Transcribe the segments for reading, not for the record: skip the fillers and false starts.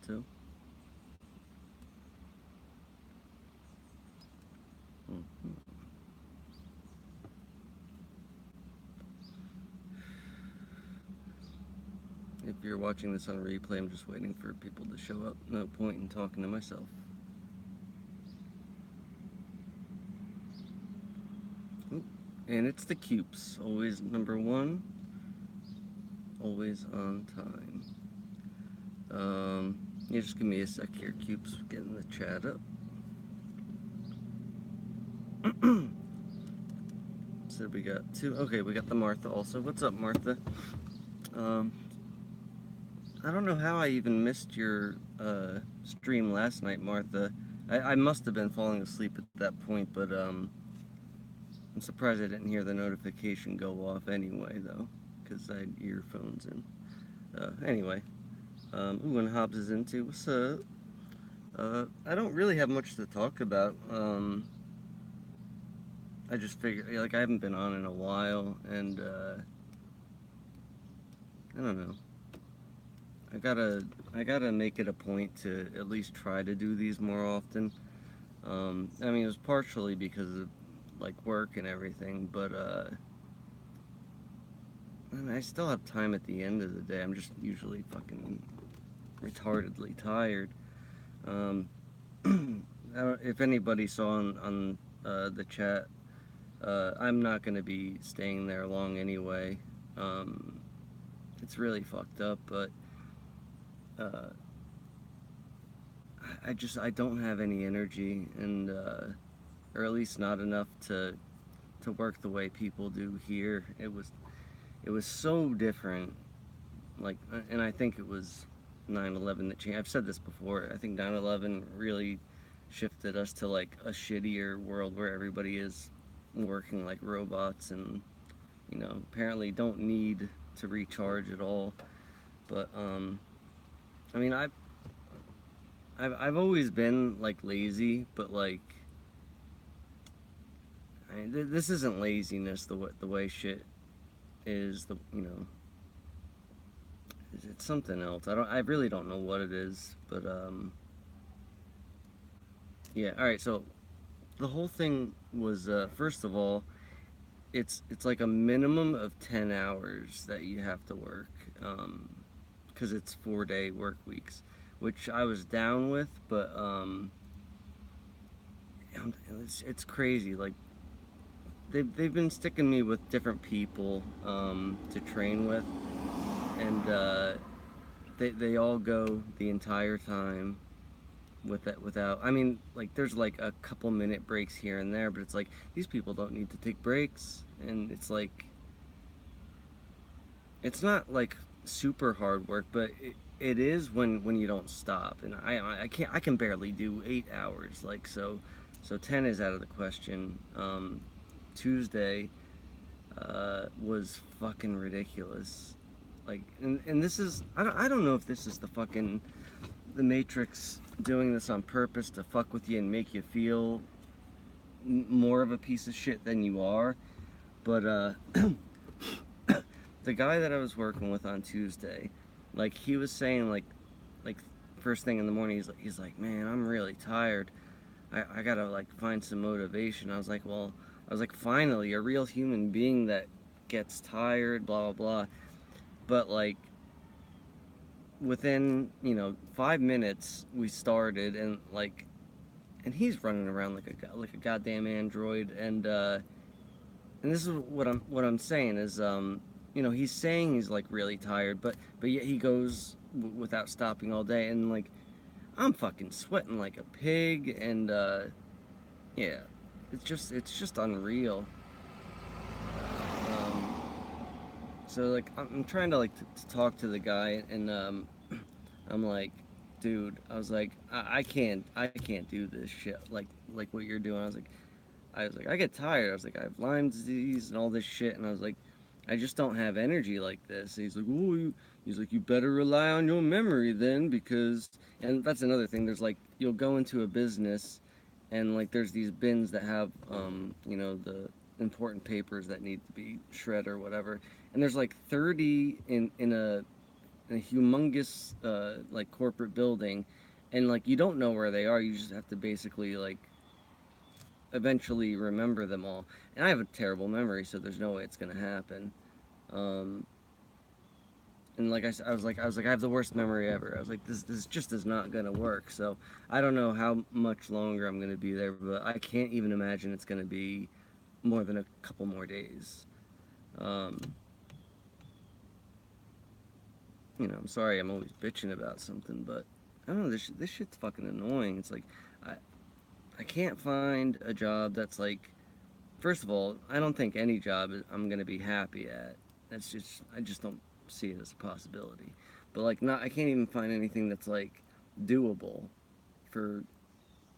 too. Mhm. If you're watching this on replay, I'm just waiting for people to show up. No point in talking to myself. Oop. And it's the cupes. Always number one. Always on time. Yeah, just give me a sec here, cupes. Getting the chat up. So we got two. Okay, we got the Martha also. What's up, Martha? Um, I don't know how I even missed your stream last night, Martha. I must have been falling asleep at that point, but I'm surprised I didn't hear the notification go off anyway, though, because I had earphones in. Anyway, ooh, and Hobbs is into. What's up? I don't really have much to talk about. I just figured, like, I haven't been on in a while, and I don't know. I gotta make it a point to at least try to do these more often. I mean, it was partially because of like work and everything, but and I still have time at the end of the day. I'm just usually fucking retardedly tired. Um, if anybody saw on the chat, I'm not gonna be staying there long anyway. Um, it's really fucked up, but uh, I don't have any energy, and or at least not enough to work the way people do here. It was so different. Like, and I think it was 9/11 that changed. I've said this before. I think 9/11 really shifted us to like a shittier world where everybody is working like robots and apparently don't need to recharge at all. But I mean, I've always been like lazy, but like this isn't laziness the way shit is it's something else. I really don't know what it is, but yeah. All right, so the whole thing was first of all, it's like a minimum of 10 hours that you have to work, because it's 4-day work weeks, which I was down with, but it's crazy. Like they've been sticking me with different people to train with, and they all go the entire time with that without. I mean, like there's like a couple minute breaks here and there, but it's like these people don't need to take breaks, and it's like it's not like super hard work, but it is when you don't stop, and I can barely do 8 hours, like so 10 is out of the question. Tuesday was fucking ridiculous. Like, and this is I don't know if this is the Matrix doing this on purpose to fuck with you and make you feel more of a piece of shit than you are, but the guy that I was working with on Tuesday, like he was saying like first thing in the morning he's like, man, I'm really tired. I gotta like find some motivation. I was like, finally, a real human being that gets tired, blah blah blah. But like within 5 minutes we started, and he's running around like a goddamn android, and this is what I'm saying is he's saying he's like really tired, but yet he goes without stopping all day, and like I'm fucking sweating like a pig, and yeah, it's just unreal. Um, so like I'm trying to like to talk to the guy, and I'm like, dude, I was like, I can't do this shit like what you're doing. I was like, I get tired. I was like, I have Lyme disease and all this shit, and I was like, I just don't have energy like this. And he's like, oh, he's like, you better rely on your memory then, because, and that's another thing. There's like, you'll go into a business, and like, there's these bins that have, the important papers that need to be shred or whatever, and there's like 30 in a humongous like corporate building, and like you don't know where they are. You just have to basically like eventually remember them all. And I have a terrible memory, so there's no way it's gonna happen. Um, and like I was like, I have the worst memory ever. I was like, this just is not gonna work. So I don't know how much longer I'm gonna be there, but I can't even imagine it's gonna be more than a couple more days. Um, I'm sorry, I'm always bitching about something, but I don't know. This shit's fucking annoying. It's like I I can't find a job that's like. First of all, I don't think any job I'm gonna be happy at. That's just I just don't see it as a possibility. But like not I can't even find anything that's like doable for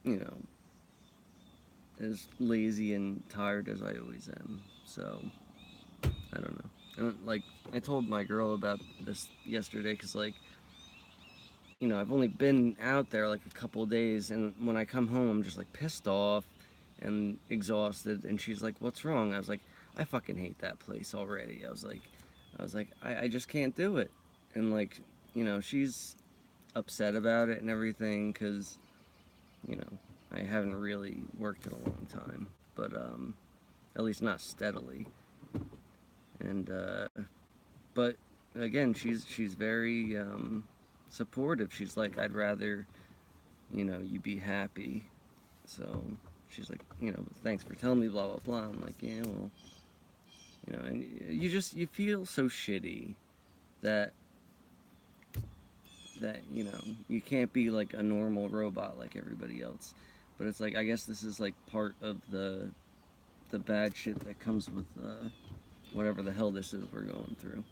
you know as lazy and tired as I always am. So I don't know. Like I told my girl about this yesterday because like I've only been out there like a couple of days, and when I come home, I'm just like pissed off and exhausted. And she's like, "What's wrong?" I was like, "I fucking hate that place already." I just can't do it. And like, she's upset about it and everything because you know, I haven't really worked in a long time, but at least not steadily. And but again, she's very supportive. She's like, "I'd rather you be happy." So she's like, "Thanks for telling me, blah blah blah." I'm like, "Yeah, well, and you feel so shitty that you can't be like a normal robot like everybody else." But it's like I guess this is like part of the bad shit that comes with whatever the hell this is we're going through.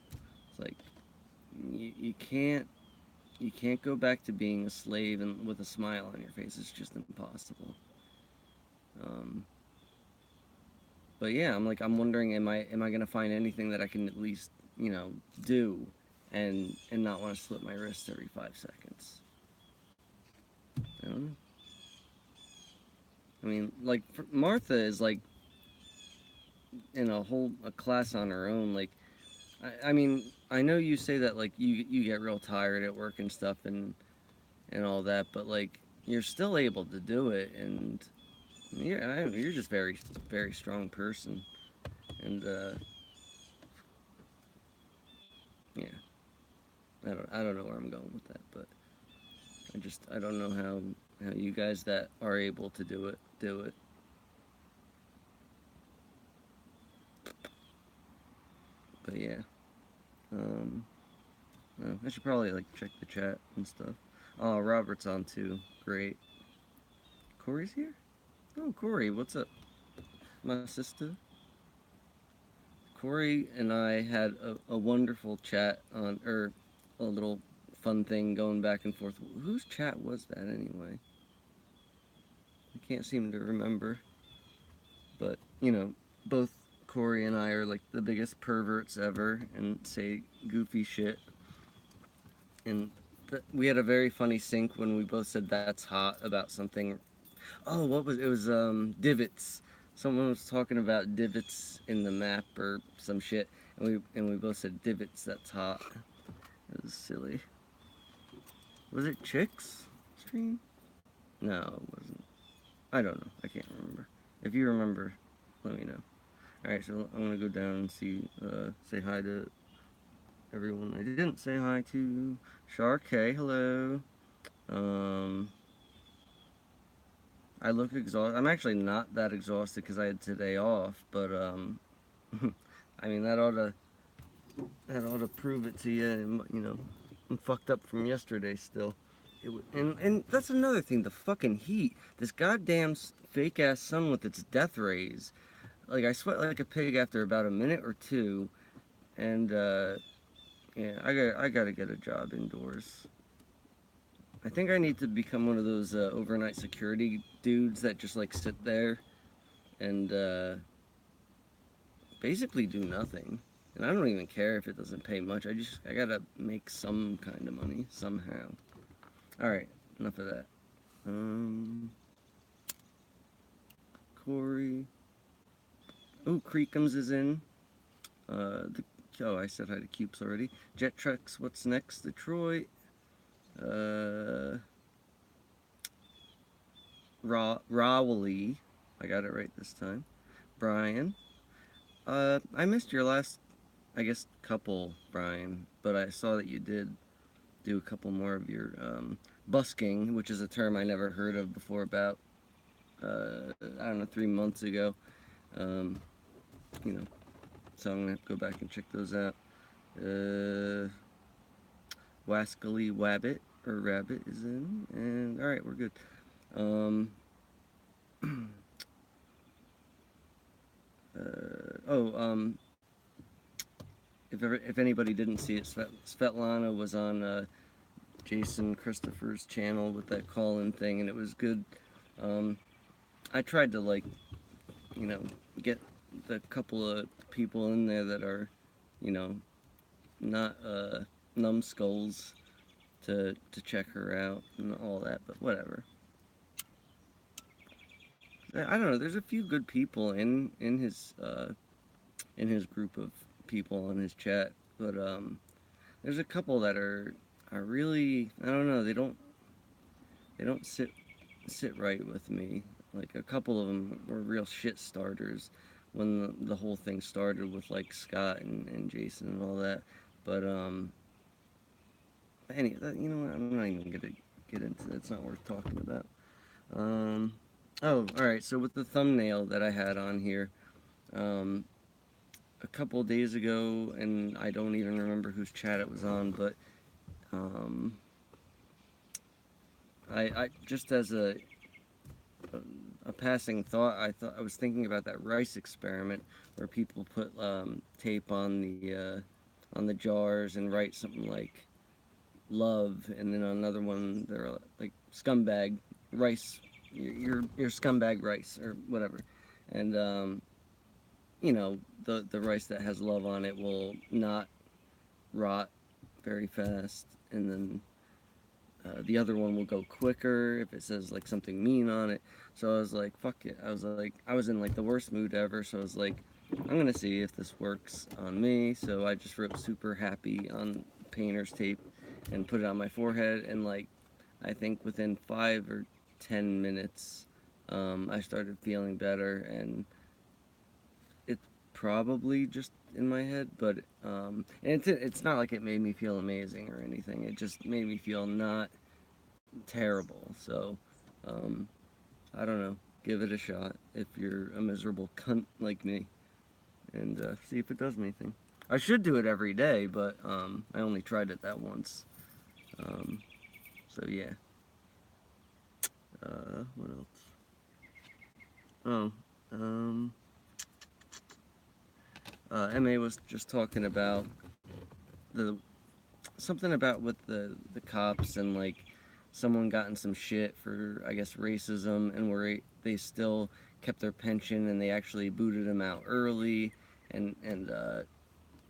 It's like you can't go back to being a slave and with a smile on your face. It's just impossible. Um, but yeah, I'm wondering, am I gonna find anything that I can at least do, and not want to slip my wrist every 5 seconds. I don't know. I mean, like Martha is like in a class on her own. Like, I mean, I know you say that like you get real tired at work and stuff and all that, but like you're still able to do it, and you're just very strong person, and yeah, I don't know where I'm going with that, but I don't know how you guys that are able to do it. But yeah, um, well, I should probably like check the chat and stuff. Oh, Robert's on too. Great. Corey's here. Oh, Korrie, what's up, my sister? Korrie and I had a wonderful chat or a little fun thing going back and forth. Whose chat was that anyway? I can't seem to remember. But, both Korrie and I are like the biggest perverts ever and say goofy shit. And we had a very funny sync when we both said that's hot about something. Oh, what was it? Was divots. Someone was talking about divots in the map or some shit, and we both said divots. That's hot. It was silly. Was it Chicks stream? No, it wasn't. I don't know. I can't remember. If you remember, let me know. All right, so I'm gonna go down and say hi to everyone I didn't say hi to. Shark, hey, hello. Um, I look exhausted. I'm actually not that exhausted because I had today off, but I mean that ought to prove it to you. And I'm fucked up from yesterday still. And that's another thing. The fucking heat. This goddamn fake ass sun with its death rays. Like I sweat like a pig after about a minute or two, and yeah, I gotta get a job indoors. I think I need to become one of those overnight security dudes that just like sit there and basically do nothing. And I don't even care if it doesn't pay much. I gotta make some kind of money somehow. All right, enough of that. Um, Korrie. Oh, Creekums is in. The Oh, I said hi to Cupes already. Jet Trucks, what's next? Detroit. Rowley. I got it right this time. Brian. I missed your last, I guess, couple, Brian, but I saw that you did do a couple more of your busking, which is a term I never heard of before about, I don't know, 3 months ago. Um, you know, so I'm going to go back and check those out. Wascally Wabbit, or Rabbit is in, and alright, we're good. Um, if anybody didn't see it, Svetlana was on Jason Christopher's channel with that call-in thing, and it was good. I tried to, like, you know, get the couple of people in there that are, you know, not numbskulls to check her out and all that, but whatever. I don't know. There's a few good people in his group of people in his chat, but there's a couple that are really, I don't know. They don't sit right with me. Like, a couple of them were real shit starters when the whole thing started with, like, Scott and Jason and all that. But anyway, you know what? I'm not even gonna get into it. It's not worth talking about. Oh, all right. So with the thumbnail that I had on here, a couple days ago, and I don't even remember whose chat it was on, but I just as a passing thought, I was thinking about that rice experiment where people put tape on the jars and write something like love, and then on another one they're like scumbag rice, your scumbag rice or whatever, and you know, the rice that has love on it will not rot very fast, and then the other one will go quicker if it says like something mean on it. So I was like, fuck it. I was in like the worst mood ever. So I was like, I'm gonna see if this works on me. So I just wrote super happy on painter's tape and put it on my forehead. And like, I think within 5 or 10 minutes, I started feeling better. And it's probably just in my head, but and it's not like it made me feel amazing or anything. It just made me feel not terrible. So I don't know. Give it a shot if you're a miserable cunt like me, and see if it does anything. I should do it every day, but I only tried it that once. So yeah. What else? Oh, um, Ma was just talking about the something about with the cops, and like someone got in some shit for, I guess, racism, and where they still kept their pension and they actually booted him out early, and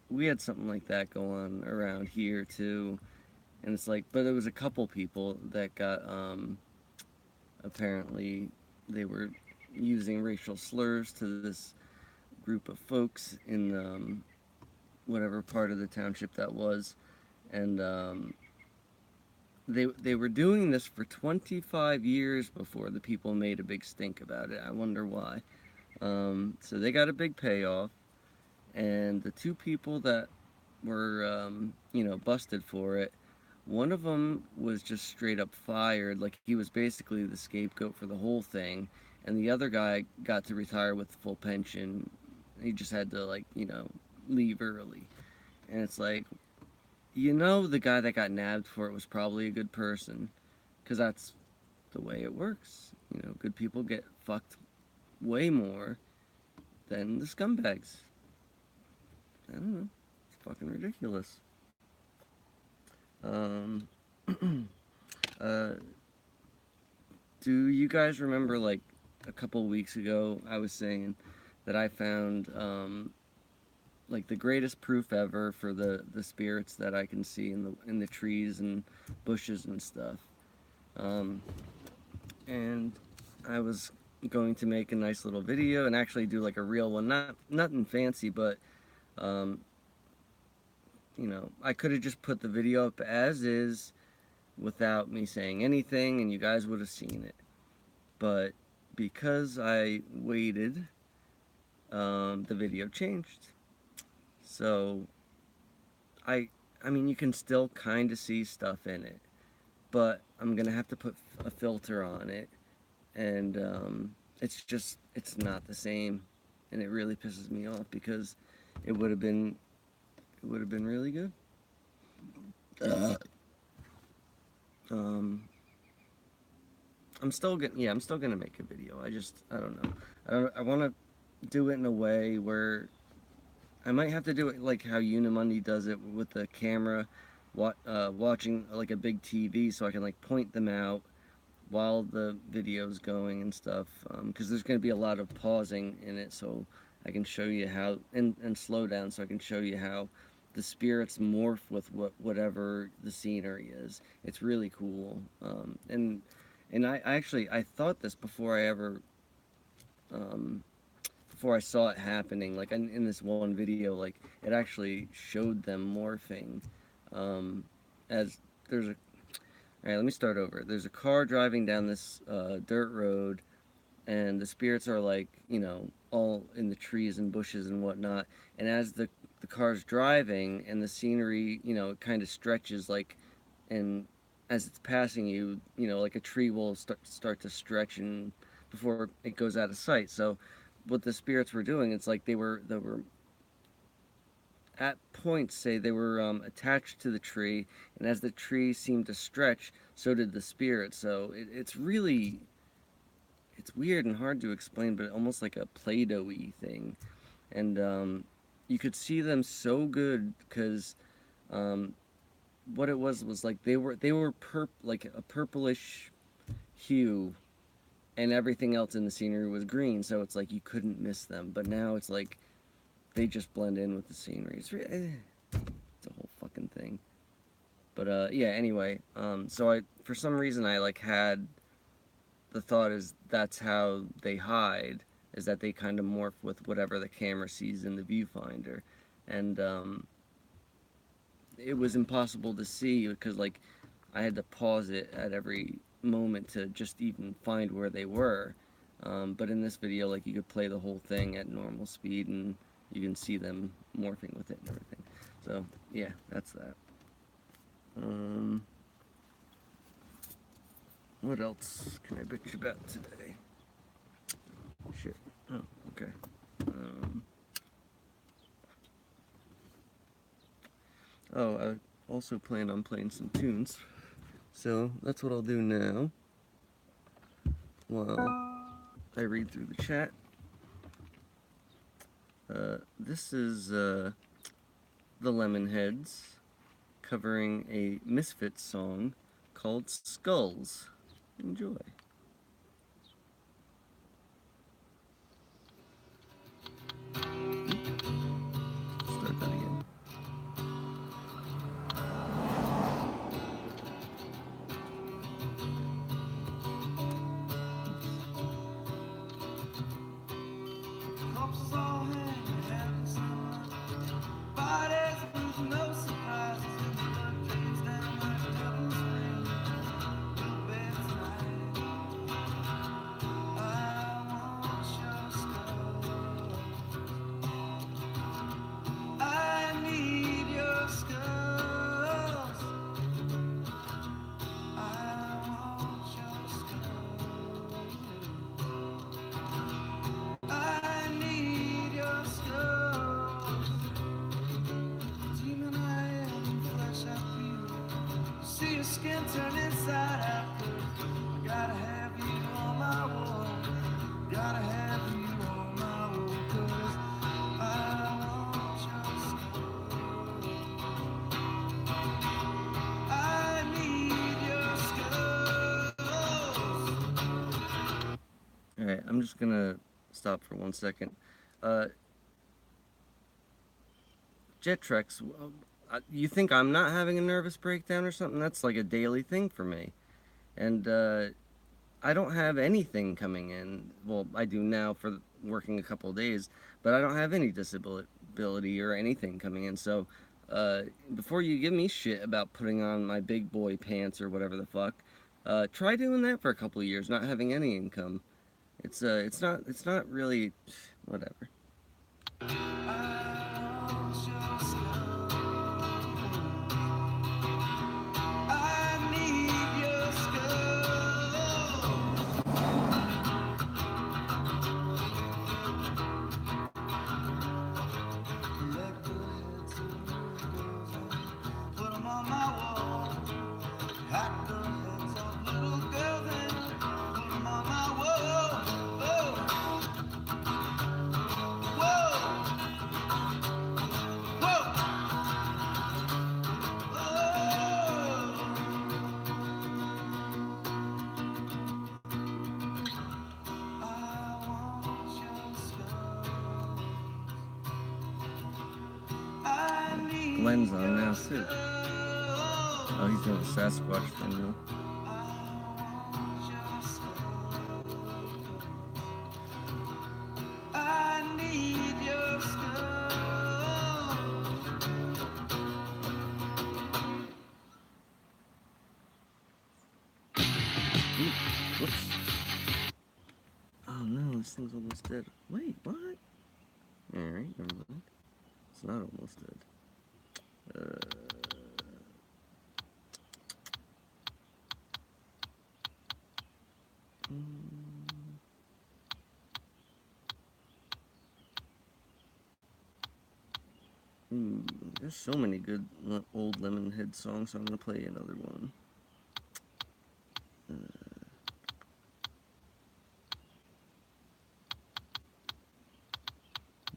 we had something like that go on around here too. And it's like, but it was a couple people that got apparently they were using racial slurs to this group of folks in whatever part of the township that was, and they were doing this for 25 years before the people made a big stink about it. I wonder why. So they got a big payoff, and the two people that were you know, busted for it, one of them was just straight up fired. Like, he was basically the scapegoat for the whole thing, and the other guy got to retire with full pension. He just had to, like, you know, leave early. And it's like, you know, the guy that got nabbed for it was probably a good person, because that's the way it works. You know, good people get fucked way more than the scumbags. I don't know. It's fucking ridiculous. Um, uh, do you guys remember, like, a couple weeks ago, I was saying that I found, like, the greatest proof ever for the spirits that I can see in the trees and bushes and stuff. And I was going to make a nice little video and actually do like a real one, nothing fancy, but you know, I could have just put the video up as is without me saying anything, and you guys would have seen it. But because I waited, the video changed. So I I mean, you can still kind of see stuff in it, but I'm gonna have to put a filter on it, and it's not the same, and it really pisses me off because it would have been really good. Um, I'm still gonna make a video. I don't know. I want to do it in a way where I might have to do it like how Unimundi does it with the camera, watching like a big TV, so I can like point them out while the video's going and stuff. Because there's going to be a lot of pausing in it, so I can show you how and slow down, so I can show you how the spirits morph with whatever the scenery is. It's really cool. And I actually I thought this um, before I saw it happening. Like in this one video, like it actually showed them morphing. As there's a All right, let me start over. There's a car driving down this dirt road, and the spirits are like, you know, all in the trees and bushes and whatnot. And as the car's driving and the scenery, you know, it kind of stretches like, and as it's passing you, you know, like a tree will start to stretch and before it goes out of sight. So, what the spirits were doing, it's like they were at points say they were attached to the tree, and as the tree seemed to stretch, so did the spirit. So it's really it's weird and hard to explain, but almost like a Play-Doh-y thing. And you could see them so good because um, what it was like they were like a purplish hue, and everything else in the scenery was green. So it's like you couldn't miss them. But now it's like they just blend in with the scenery. It's a whole fucking thing. But yeah. Anyway, so I for some reason I like had the thought is that's how they hide, is that they kind of morph with whatever the camera sees in the viewfinder, and it was impossible to see because like I had to pause it at every moment to just even find where they were. But in this video, like you could play the whole thing at normal speed and you can see them morphing with it and everything. So yeah, that's that. What else can I bitch about today? Shit. Oh, okay. Oh, I also plan on playing some tunes. So that's what I'll do now while I read through the chat. This is the Lemonheads covering a Misfits song called Skulls. Enjoy. Start that again. Skin turn inside out. I gotta have you on my wall. Gotta have you on my wall. 'Cause I want your skull. I need your skulls. Alright, I'm just gonna stop for 1 second. Jet Treks, you think I'm not having a nervous breakdown or something? That's like a daily thing for me. And I don't have anything coming in. Well, I do now for working a couple of days, but I don't have any disability or anything coming in. So before you give me shit about putting on my big boy pants or whatever the fuck, try doing that for a couple of years, not having any income. It's not really, whatever. Glenn's on now too. Oh, he's doing a Sasquatch thing though. Whoops. Oh no, this thing's almost dead. Wait, what? Alright, never mind. It's not almost dead. There's so many good old Lemonhead songs, so I'm gonna play another one.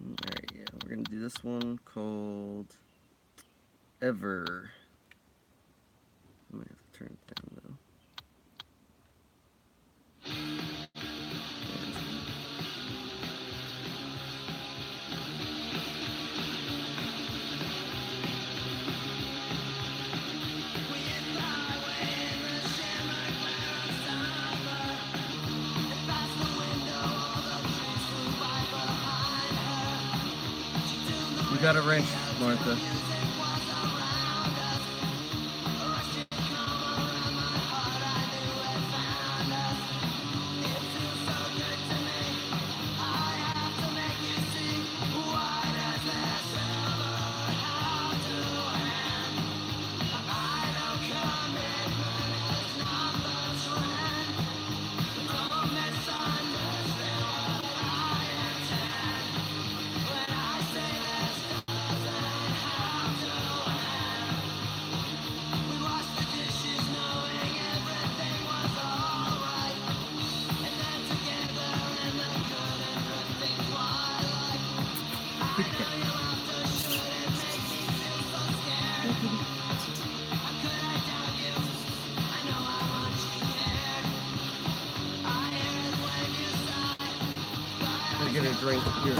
Alright, yeah, we're gonna do this one called Ever. I might have to turn it down though. You got a wrench, Martha. Get a drink here.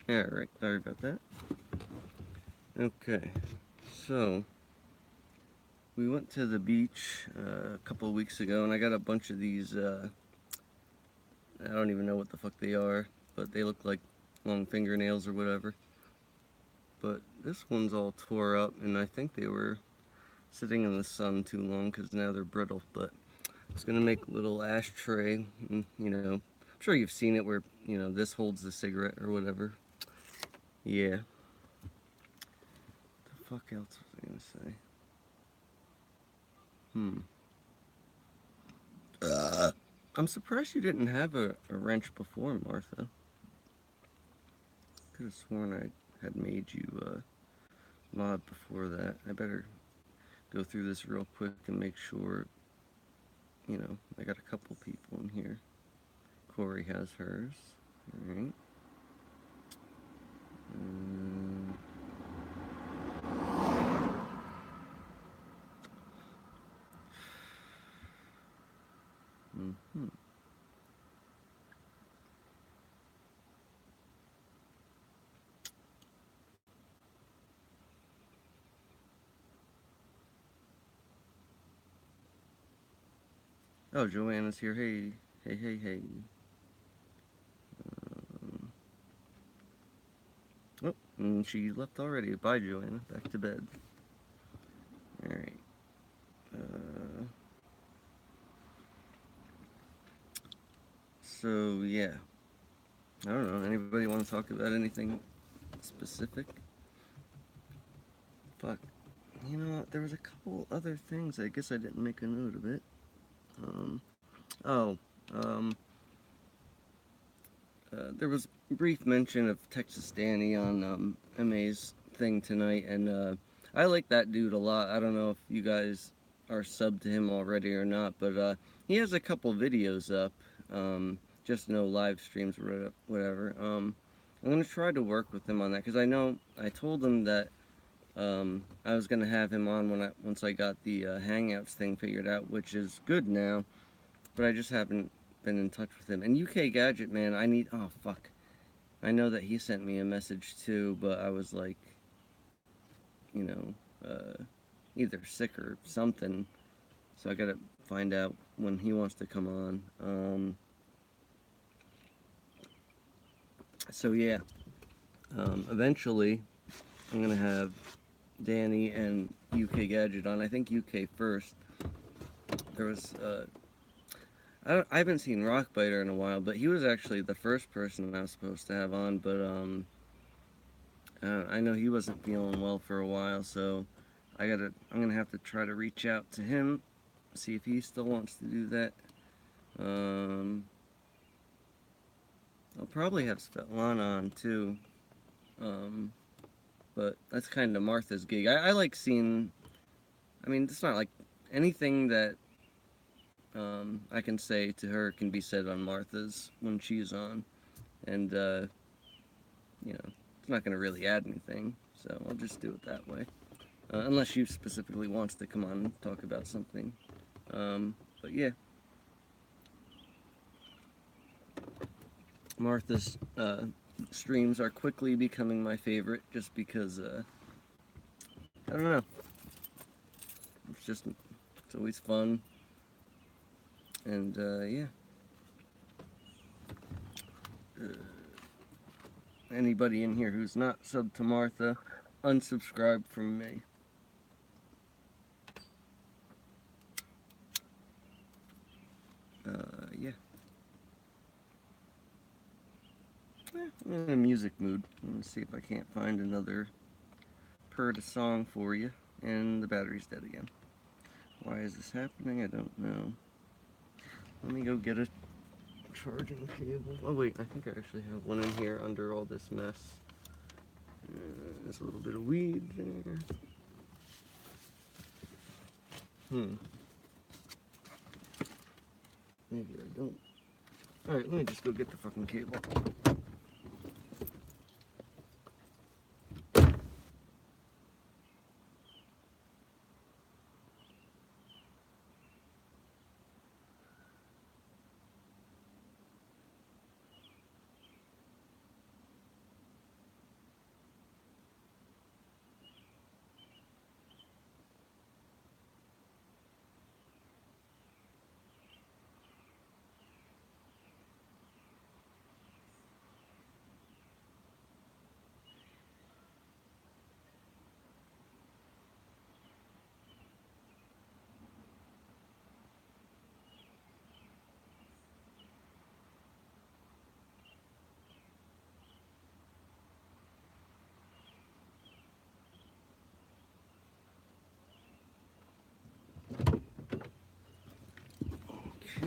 Alright, sorry about that. Okay, so we went to the beach a couple of weeks ago, and I got a bunch of these, I don't even know what the fuck they are, but they look like long fingernails or whatever. But this one's all tore up, and I think they were sitting in the sun too long because now they're brittle. But it's gonna make a little ashtray, and, you know, I'm sure you've seen it where, you know, this holds the cigarette or whatever. Yeah. The fuck else was I gonna say? I'm surprised you didn't have a wrench before, Martha. Could have sworn I had made you mod before that. I better go through this real quick and make sure, you know, I got a couple people in here. Korrie has hers. Alright. Mm-hmm. Oh, Joanna's here. Hey, hey, hey, hey. Oh, and she left already. Bye, Joanna. Back to bed. Alright. So, yeah. I don't know. Anybody want to talk about anything specific? Fuck. You know what? There was a couple other things. I guess I didn't make a note of it. Um, oh, um, there was brief mention of Texas Danny on MA's thing tonight, and I like that dude a lot. I don't know if you guys are subbed to him already or not, but he has a couple videos up, just no live streams or whatever. I'm gonna try to work with him on that because I know I told him that I was gonna have him on once I got the Hangouts thing figured out, which is good now, but I just haven't been in touch with him. And UK Gadget Man, oh fuck, I know that he sent me a message too, but I was like, you know, either sick or something, so I gotta find out when he wants to come on. So yeah, eventually I'm gonna have Danny and UK Gadget on. I think UK first. There was I haven't seen Rockbiter in a while, but he was actually the first person I was supposed to have on. But I know he wasn't feeling well for a while, so I'm gonna have to try to reach out to him, see if he still wants to do that. I'll probably have Svetlana on too, but that's kind of Martha's gig. I like seeing. I mean, it's not like anything that I can say to her can be said on Martha's when she's on, and you know, it's not going to really add anything, so I'll just do it that way. Unless she specifically wants to come on and talk about something. But yeah. Martha's streams are quickly becoming my favorite just because, I don't know. It's always fun. And, yeah. Anybody in here who's not subbed to Martha, unsubscribe from me. Yeah. I'm in a music mood. Let me see if I can't find another Purda song for you. And the battery's dead again. Why is this happening? I don't know. Let me go get a charging cable. Oh wait, I think I actually have one in here under all this mess. There's a little bit of weed there. Maybe I don't. Alright, let me just go get the fucking cable.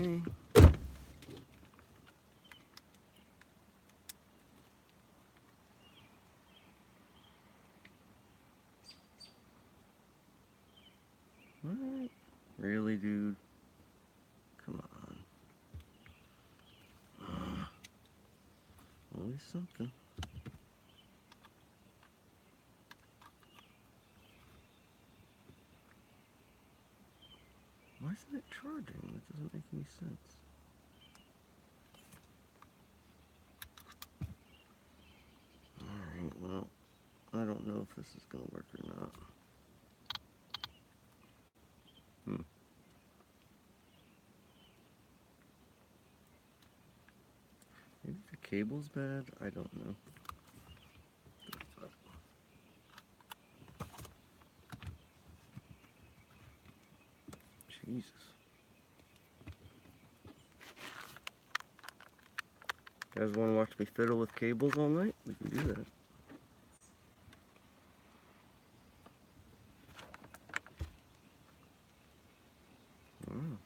me. What? Really, dude? Come on. Always something. Why isn't it charging? That doesn't make any sense. Alright, well, I don't know if this is going to work or not. Maybe the cable's bad? I don't know. Jesus. You guys want to watch me fiddle with cables all night? We can do that. Wow.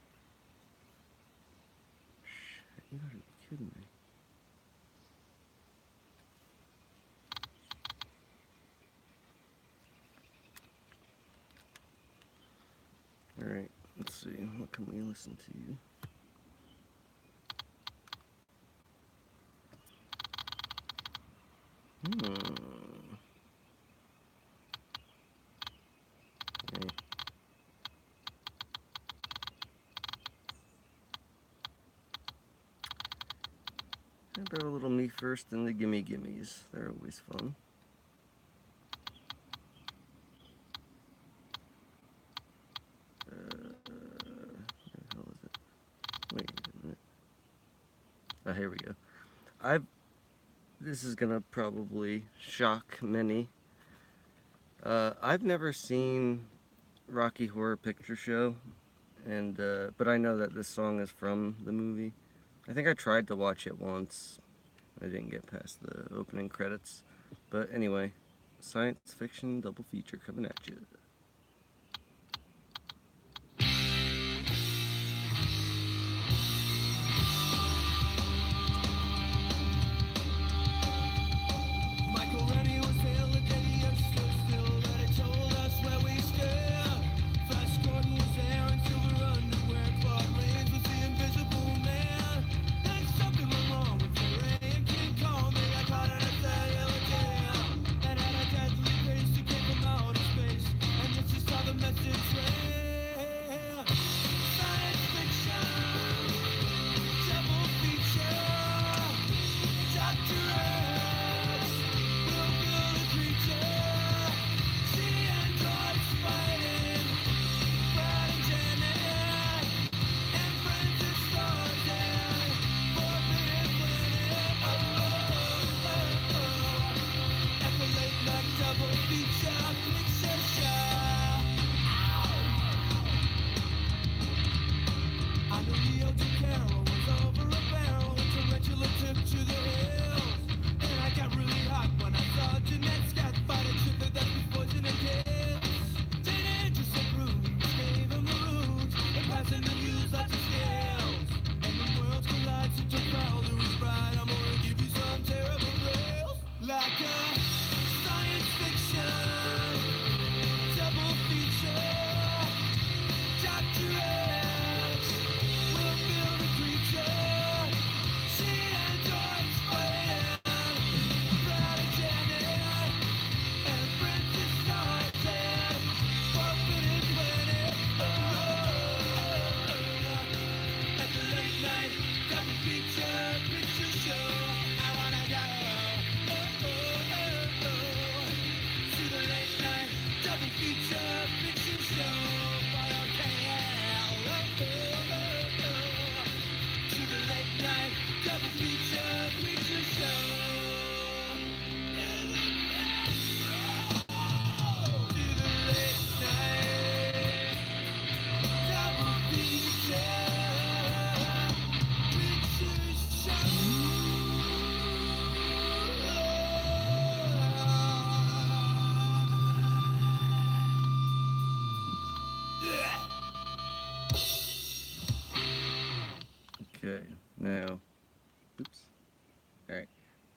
Shit, you gotta be kidding me. Alright, let's see. What can we listen to? Okay. How about a little Me First and the Gimme Gimmes? They're always fun. Where the hell is it? Wait a minute. Oh, here we go. This is gonna probably shock many. I've never seen Rocky Horror Picture Show, and but I know that this song is from the movie. I think I tried to watch it once. I didn't get past the opening credits. But anyway, science fiction double feature coming at you.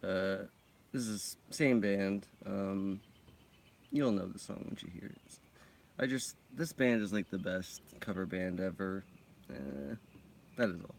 Uh, this is same band. You'll know the song once you hear it. This band is like the best cover band ever. That is all.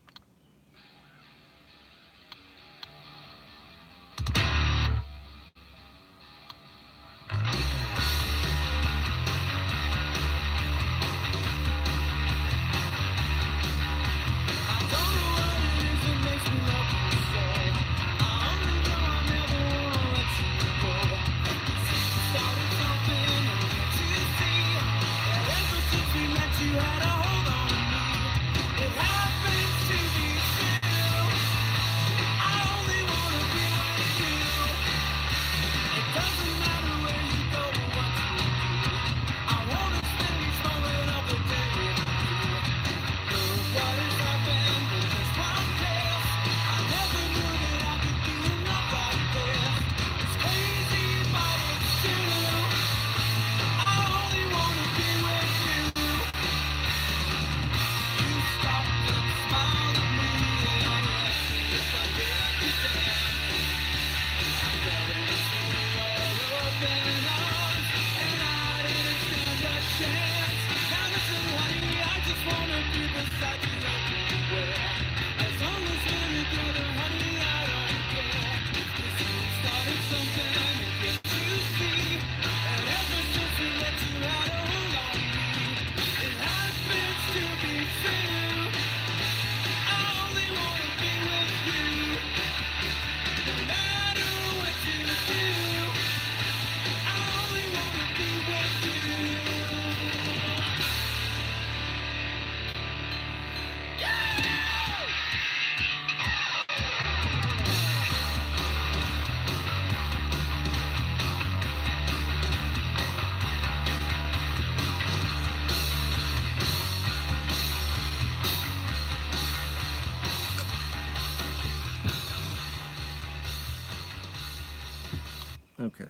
Okay.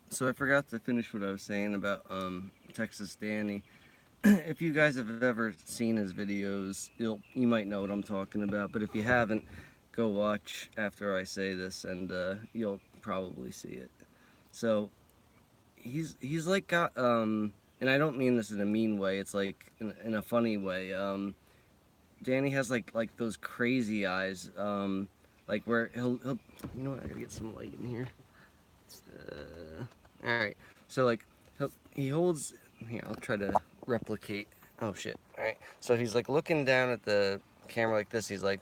So I forgot to finish what I was saying about Texas Danny. If you guys have ever seen his videos, you might know what I'm talking about. But if you haven't, go watch after I say this, and you'll probably see it. So he's like got and I don't mean this in a mean way. It's like in a funny way. Danny has like those crazy eyes. Like where he'll you know what? I gotta get some light in here. All right. So like he holds. Here, I'll try to replicate. Oh shit. All right. So he's like looking down at the camera like this. He's like,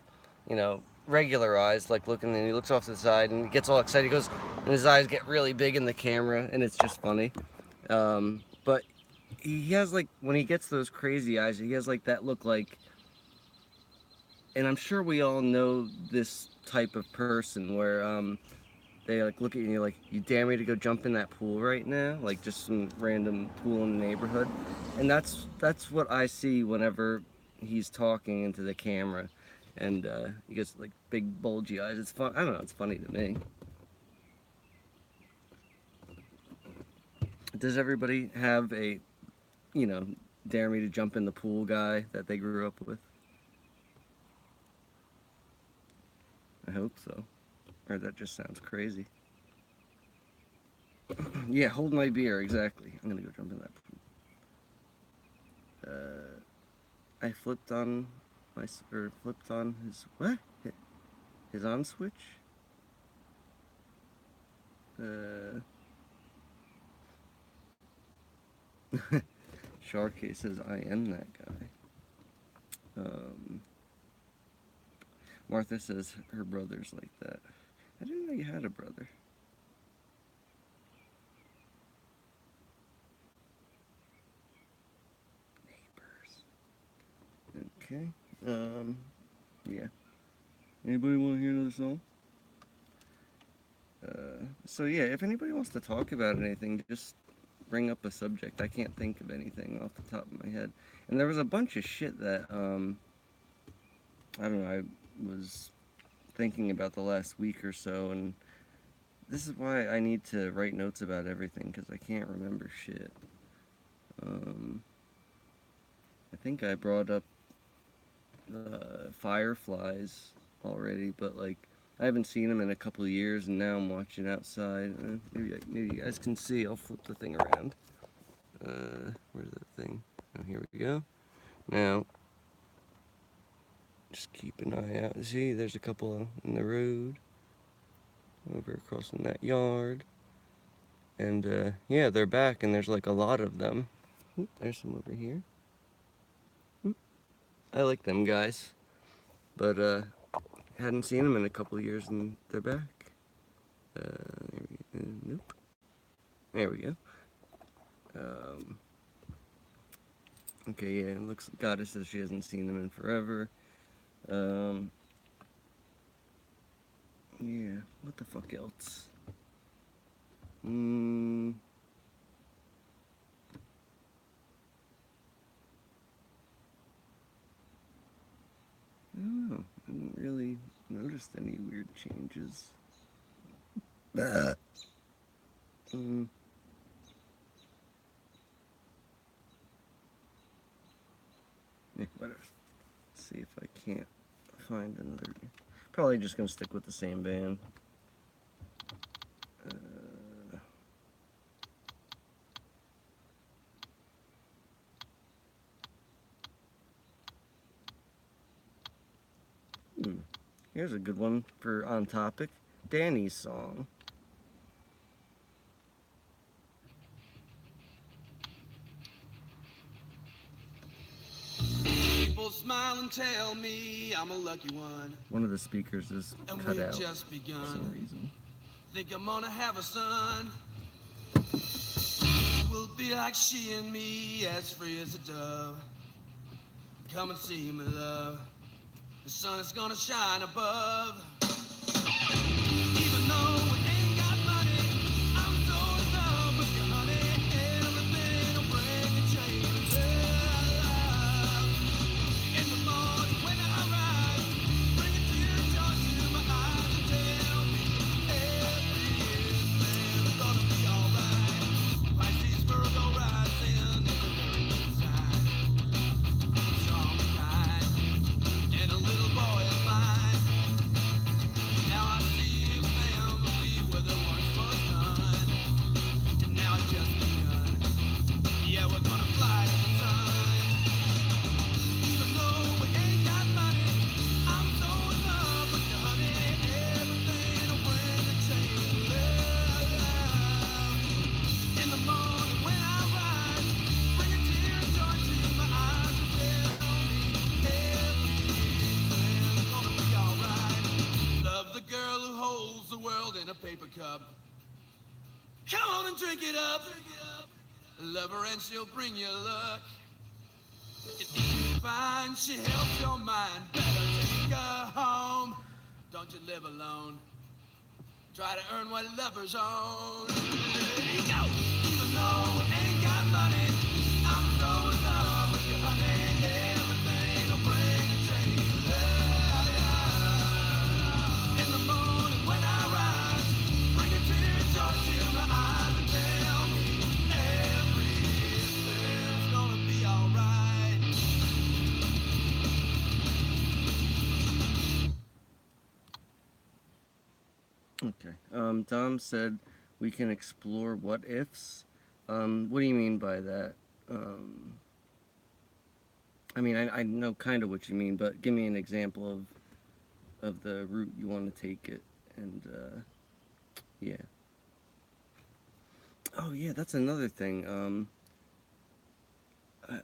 regular eyes, like looking, and he looks off to the side and he gets all excited. He goes, and his eyes get really big in the camera, and it's just funny. But he has like when he gets those crazy eyes, he has like that look like, and I'm sure we all know this type of person where they like look at you and you're like, you dare me to go jump in that pool right now? Like just some random pool in the neighborhood. And that's what I see whenever he's talking into the camera. And he gets like big bulgy eyes. It's fun. I don't know. It's funny to me. Does everybody have a, you know, dare me to jump in the pool guy that they grew up with? I hope so. Or that just sounds crazy. Yeah, hold my beer, exactly. I'm gonna go jump in that pool. I flipped on flipped on his, what? His on switch? Uh, Sharky says, I am that guy. Martha says her brother's like that. I didn't know you had a brother. Neighbors. Okay. Yeah. Anybody want to hear another song? So yeah, if anybody wants to talk about anything, just bring up a subject. I can't think of anything off the top of my head. And there was a bunch of shit that I don't know, I was thinking about the last week or so, and this is why I need to write notes about everything, because I can't remember shit. I think I brought up fireflies already, but like I haven't seen him in a couple of years, and now I'm watching outside. Maybe you guys can see. I'll flip the thing around. Where's that thing? Oh, here we go. Now, just keep an eye out. See, there's a couple in the road over across in that yard. And yeah, they're back, and there's like a lot of them. Oop, there's some over here. Oop. I like them guys, but hadn't seen them in a couple of years, and they're back. Nope. There we go. Um, okay, yeah, it looks. Goddess says she hasn't seen them in forever. Um, yeah. What the fuck else? I don't know. I didn't really notice any weird changes. Mm, yeah, whatever. See if I can't find another. Probably just gonna stick with the same band. Here's a good one for on topic. Danny's song. People smile and tell me I'm a lucky one. One of the speakers is And cut we've out just for begun. some reason. Think I'm gonna have a son. We'll be like she and me, as free as a dove. Come and see me, love. The sun is gonna shine above. Even though we ain't got money, I'm so in love with you, honey. Everything will bring a change. Love. In the morning when I rise, bring a tear of joy to my eyes and tell me everything's gonna be alright. Pisces, Virgo rising, it's a very good sign. Strong and kind, and a little boy of mine. Now I see a family where the work was done, and now it's just begun. Yeah, we're gonna fly to the sun. Even though we ain't got money, I'm so in love with you, honey. Everything will bring a change. Love. In the morning when I rise, bring a tear of joy to my eyes and tell me everything's gonna be alright. Love the girl who holds the world in a paper cup. Come on and drink it up. Love her and she'll bring you luck. If you find she helps your mind, better take her home. Don't you live alone. Try to earn what lovers own. There you go. Even though we ain't got money, I'm so in love with you, honey. Everything will bring a change. In the morning when I rise, bring a tear of joy to my eyes and tell me everything's gonna be alright. Okay. Dom said we can explore what ifs. What do you mean by that? I mean, I know kind of what you mean, but give me an example of the route you want to take it. And yeah. Oh yeah, that's another thing.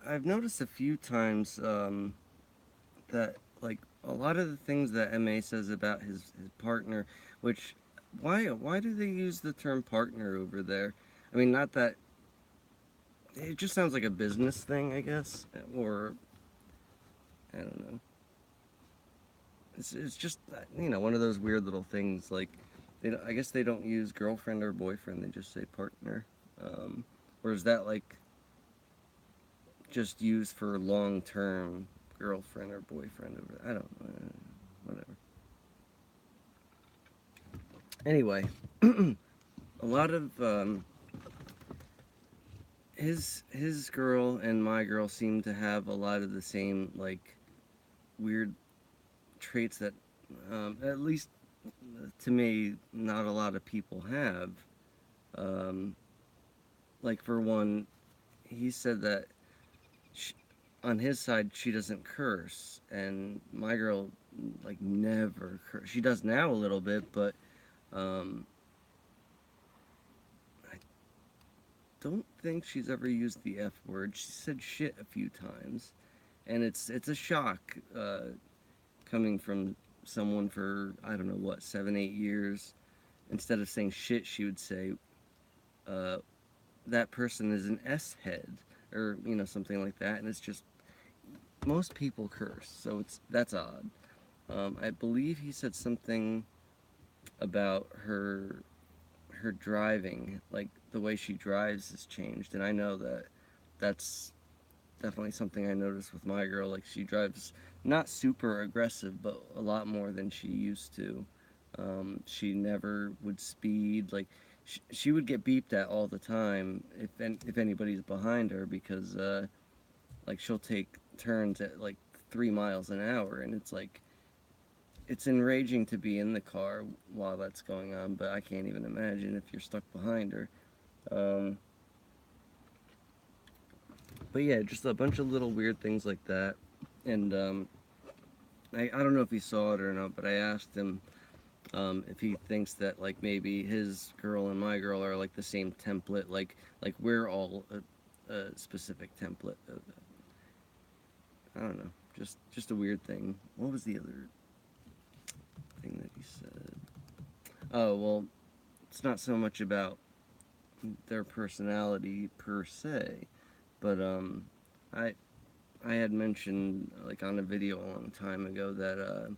I've noticed a few times that like a lot of the things that MA says about his partner, which why do they use the term partner over there? I mean, not that it just sounds like a business thing, I guess, or I don't know. It's just one of those weird little things. Like I guess they don't use girlfriend or boyfriend; they just say partner. Or is that like just used for long term girlfriend or boyfriend? I don't know. Whatever. Anyway, a lot of his girl and my girl seem to have a lot of the same like weird traits that at least to me, not a lot of people have. Um, like, for one, he said that sh on his side, she doesn't curse, and my girl, like, never curse. She does now a little bit, but um, I don't think she's ever used the F word. She said shit a few times, and it's a shock coming from someone for, I don't know what, 7, 8 years. Instead of saying shit, she would say, uh, "That person is an S head," or something like that, and it's just most people curse, so that's odd. I believe he said something about her driving, like the way she drives has changed, and I know that that's definitely something I noticed with my girl. Like, she drives not super aggressive, but a lot more than she used to. She never would speed. Like, she would get beeped at all the time if anybody's behind her, because like, she'll take turns at like 3 miles an hour, and it's like, it's enraging to be in the car while that's going on, but I can't even imagine if you're stuck behind her. Um, but yeah, just a bunch of little weird things like that. And I don't know if he saw it or not, but I asked him if he thinks that, like, maybe his girl and my girl are like the same template, like we're all a specific template. I don't know, just a weird thing. What was the other thing that he said? Oh, well, it's not so much about their personality per se, but I I had mentioned, like, on a video a long time ago, that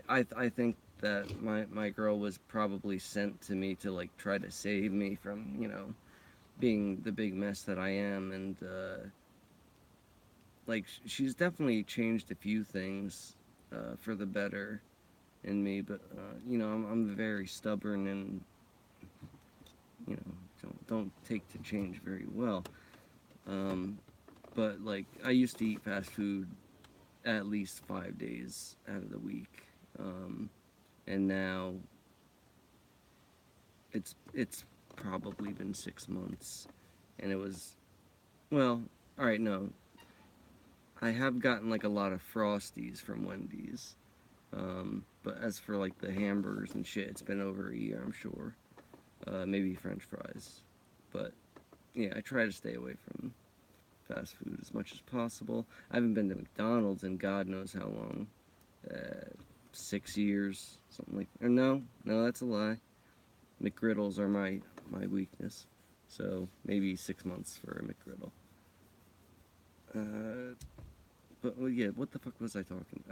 I think that my girl was probably sent to me to, like, try to save me from being the big mess that I am, and like, she's definitely changed a few things for the better in me, but I'm very stubborn, and don't take to change very well. Um, but, like, I used to eat fast food at least 5 days out of the week, and now it's probably been 6 months, and it was, well, all right, no, I have gotten, like, a lot of Frosties from Wendy's, but as for, like, the hamburgers and shit, it's been over a year, I'm sure. Maybe French fries, but yeah, I try to stay away from fast food as much as possible. I haven't been to McDonald's in God knows how long. 6 years, something like. Or no, that's a lie. McGriddles are my weakness, so maybe 6 months for a McGriddle. But well, yeah, what the fuck was I talking?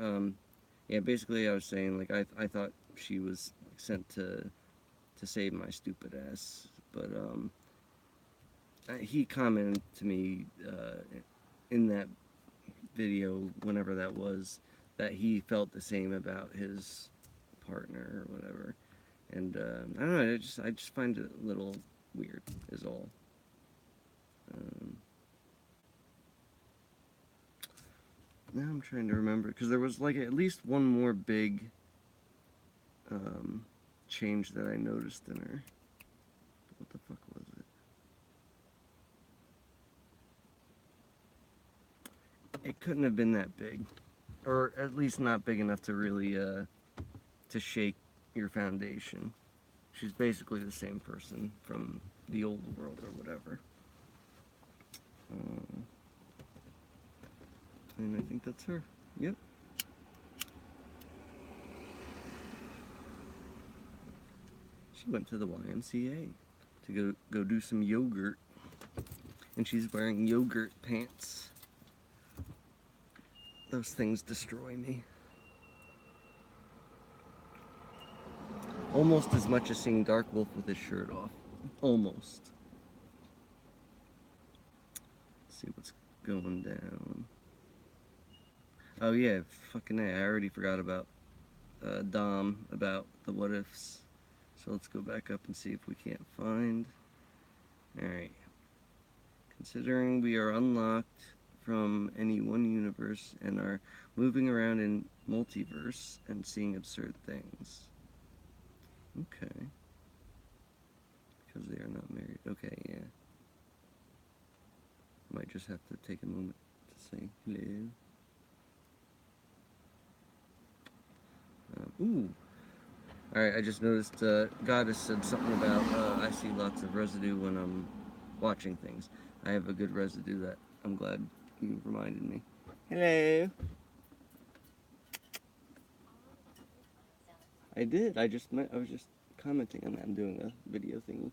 Yeah, basically I was saying, like, I thought she was sent to save my stupid ass, but he commented to me in that video, whenever that was, that he felt the same about his partner or whatever. And I don't know. I just find it a little weird, is all. Um, Now I'm trying to remember, because there was, like, at least one more big um, change that I noticed in her. What the fuck was it? It couldn't have been that big, or at least not big enough to really to shake your foundation. She's basically the same person from the old world or whatever. Um, and I think that's her. Yep. She went to the YMCA to go do some yogurt, and she's wearing yogurt pants. Those things destroy me. Almost as much as seeing Dark Wolf with his shirt off. Almost. Let's see what's going down. Oh yeah, fucking A. I already forgot about Dom, about the what ifs. So let's go back up and see if we can't find. Alright. Considering we are unlocked from any one universe and are moving around in multiverse and seeing absurd things. just have to take a moment to say hello. Ooh. Alright, I just noticed Goddess said something about I see lots of residue when I'm watching things. I have a good residue that I'm glad you reminded me. Hello. I did. I was just commenting on that. I'm doing a video thingy.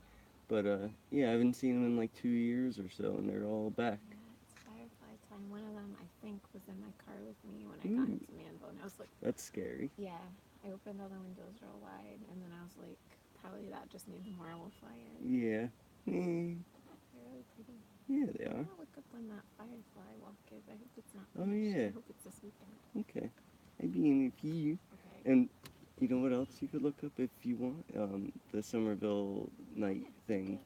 But yeah, I haven't seen them in like 2 years or so, and they're all back. Yeah, it's firefly time. One of them, I think, was in my car with me when I got into Mandela, and I was like, That's scary. yeah. I opened all the windows real wide, and then I was like, probably that just made more will fly in. Yeah. They're really pretty. Yeah, they I'm are. gonna look up when that firefly walk is. I hope it's not Oh, finished. yeah. I hope it's this weekend. Okay. Maybe in a few. Okay. And you know what else you could look up if you want? The Somerville night thing.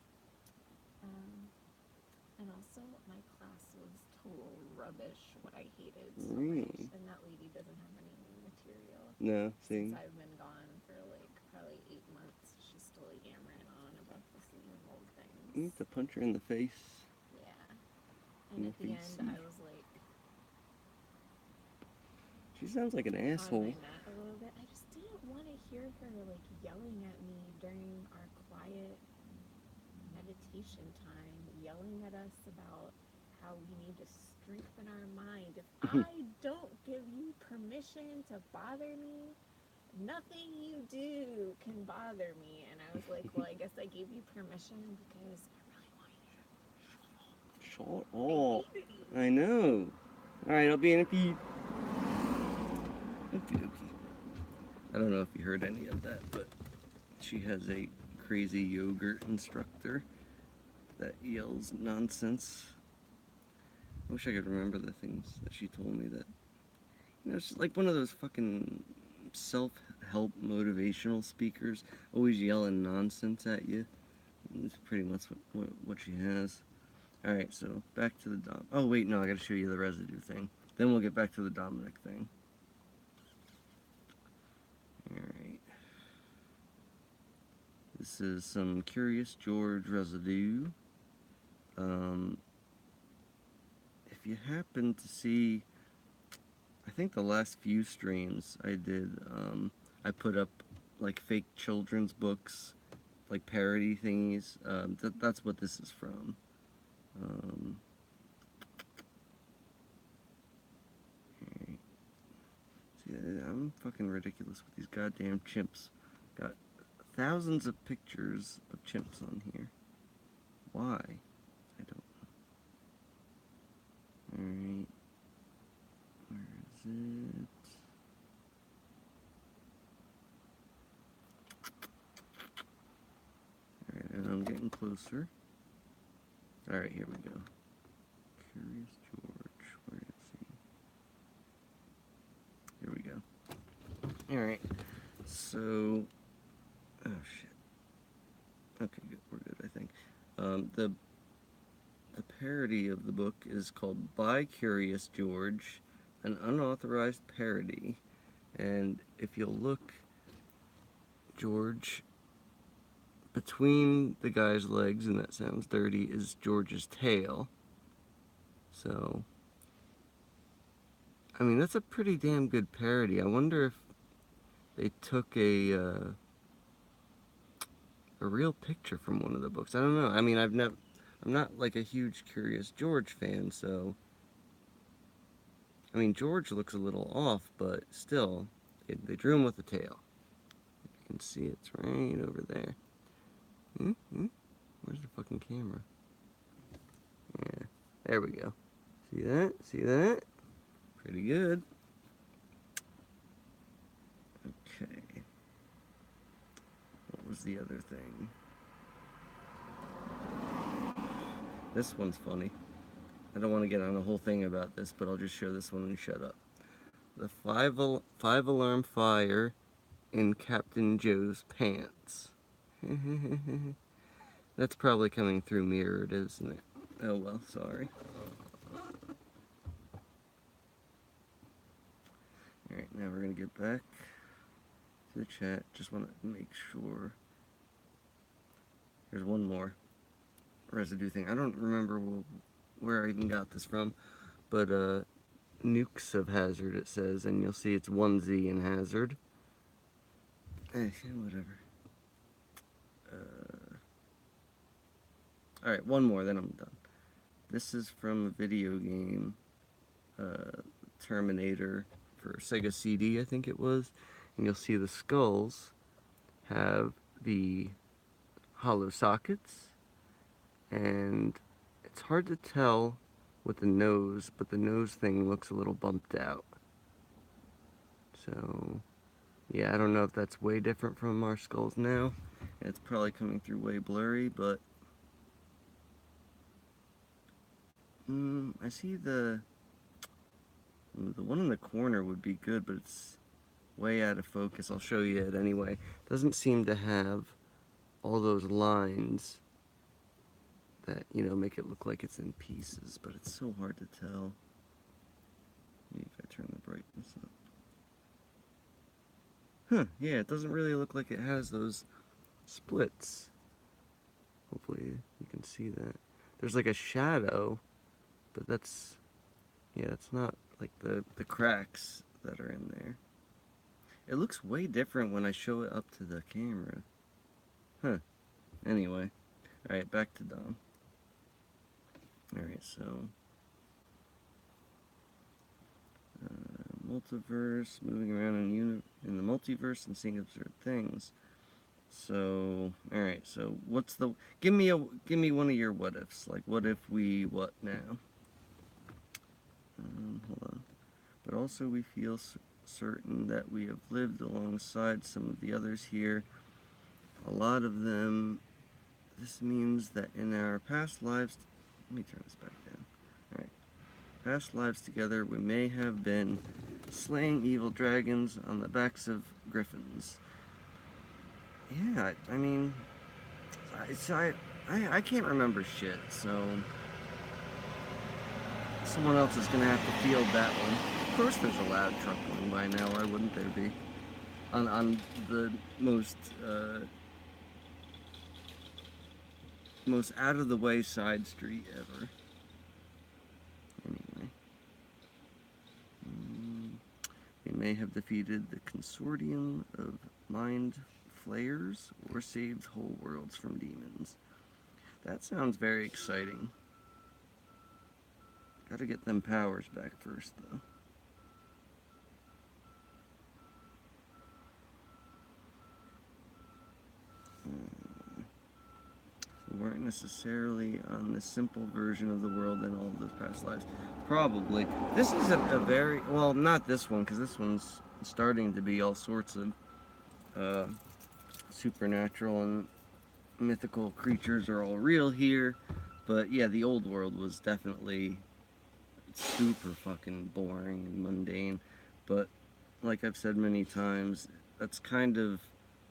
And also, my class was total rubbish. What I hated so Really? much. And that lady doesn't have any new material. No, see? Since I've been gone for like probably 8 months, she's still yammering on about the same old things. You need to punch her in the face. Yeah. And at the end, I was like, She sounds like an asshole. a little bit. I just didn't want to hear her like yelling at me during our quiet meditation time, yelling at us about how we need to strengthen our mind. If I don't give you permission to bother me, nothing you do can bother me. And I was like, well, I guess I gave you permission because I really want you to Shut up. I know. Alright, I'll be in a few. Okay. I don't know if you heard any of that, but she has a crazy yogurt instructor that yells nonsense. I wish I could remember the things that she told me that, you know, it's like one of those fucking self-help motivational speakers always yelling nonsense at you. It's pretty much what she has. Alright, so back to the Dom. Oh, wait, no, I gotta show you the residue thing. Then we'll get back to the Dominic thing. Alright. This is some Curious George residue. If you happen to see, I think the last few streams I did, I put up like fake children's books, like parody thingies. That's what this is from. Okay. See, I'm fucking ridiculous with these goddamn chimps. Got thousands of pictures of chimps on here. Why? I don't know. Alright. Where is it? Alright, and I'm getting closer. Alright, here we go. Curious George. Where is he? Here we go. Alright. So... Oh, shit. Okay, good. We're good, I think. The parody of the book is called By Curious George, an unauthorized parody. And if you'll look, George, between the guy's legs, and that sounds dirty, is George's tail. So, I mean, that's a pretty damn good parody. I wonder if they took a real picture from one of the books. I don't know. I mean, I'm not like a huge Curious George fan, so I mean, George looks a little off, but still, they drew him with a tail. You can see it's right over there. Where's the fucking camera? Yeah, there we go. See that? See that? Pretty good. Okay. What was the other thing? This one's funny. I don't want to get on a whole thing about this, but I'll just show this one and shut up. The five alarm fire in Captain Joe's pants. That's probably coming through mirrored, isn't it? Oh well, sorry. Alright, now we're going to get back to the chat. Just want to make sure. There's one more residue thing. I don't remember where I even got this from, but nukes of hazard it says, and you'll see it's 1Z in hazard. Whatever. Alright, one more, then I'm done. This is from a video game, Terminator, for Sega CD, I think it was. And you'll see the skulls have the hollow sockets, and it's hard to tell with the nose, but the nose thing looks a little bumped out. So, yeah, I don't know if that's way different from our skulls now. It's probably coming through way blurry, but I see the one in the corner would be good, but it's way out of focus. I'll show you it anyway. Doesn't seem to have all those lines that, you know, make it look like it's in pieces, but it's so hard to tell. Maybe if I turn the brightness up. Huh, yeah, it doesn't really look like it has those splits. Hopefully you can see that. There's like a shadow, but that's, yeah, it's not like the cracks that are in there. It looks way different when I show it up to the camera. Huh. Anyway. Alright, back to Dom. Alright, so... multiverse, moving around in the multiverse and seeing absurd things. So, alright, so what's the... Give me one of your what ifs. Like, what if we what now? Hold on. But also we feel certain that we have lived alongside some of the others here. A lot of them. This means that in our past lives... Let me turn this back down. Alright. Past lives together, we may have been slaying evil dragons on the backs of griffins. Yeah, I mean... I can't remember shit, so... Someone else is gonna have to field that one. Of course there's a loud truck going by now, why wouldn't there be? On the most out of the way side street ever. Anyway. We may have defeated the consortium of mind flayers or saved whole worlds from demons. That sounds very exciting. Gotta get them powers back first, though. We weren't necessarily on the simple version of the world in all of those past lives. Probably. This is a very... Well, not this one, because this one's starting to be all sorts of supernatural and mythical creatures are all real here. But yeah, the old world was definitely super fucking boring and mundane. But like I've said many times, that's kind of...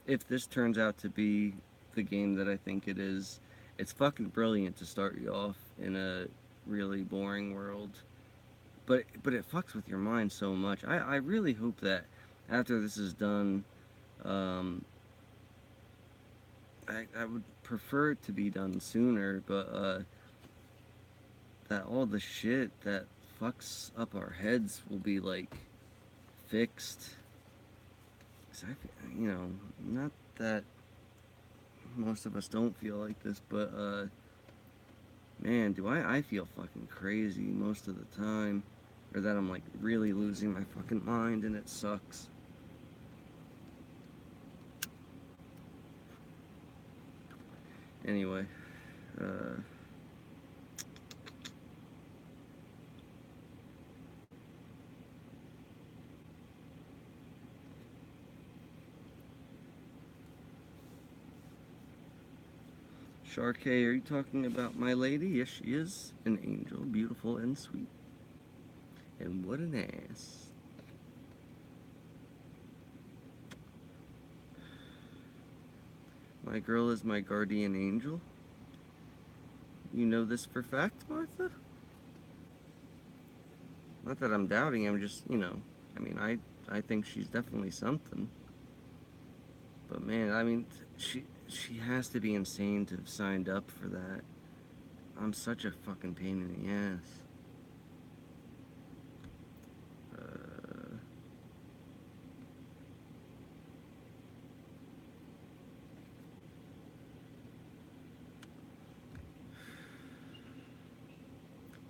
If this turns out to be the game that I think it is, it's fucking brilliant to start you off in a really boring world. But it fucks with your mind so much. I really hope that after this is done, I would prefer it to be done sooner, but that all the shit that fucks up our heads will be like fixed. 'Cause you know, not that most of us don't feel like this, but man, do I feel fucking crazy most of the time, or that I'm like really losing my fucking mind, and it sucks. Anyway, Sharkey, are you talking about my lady? Yes, she is an angel, beautiful and sweet. And what an ass. My girl is my guardian angel. You know this for fact, Martha? Not that I'm doubting, I'm just, you know, I mean, I think she's definitely something. But man, I mean, she has to be insane to have signed up for that. I'm such a fucking pain in the ass.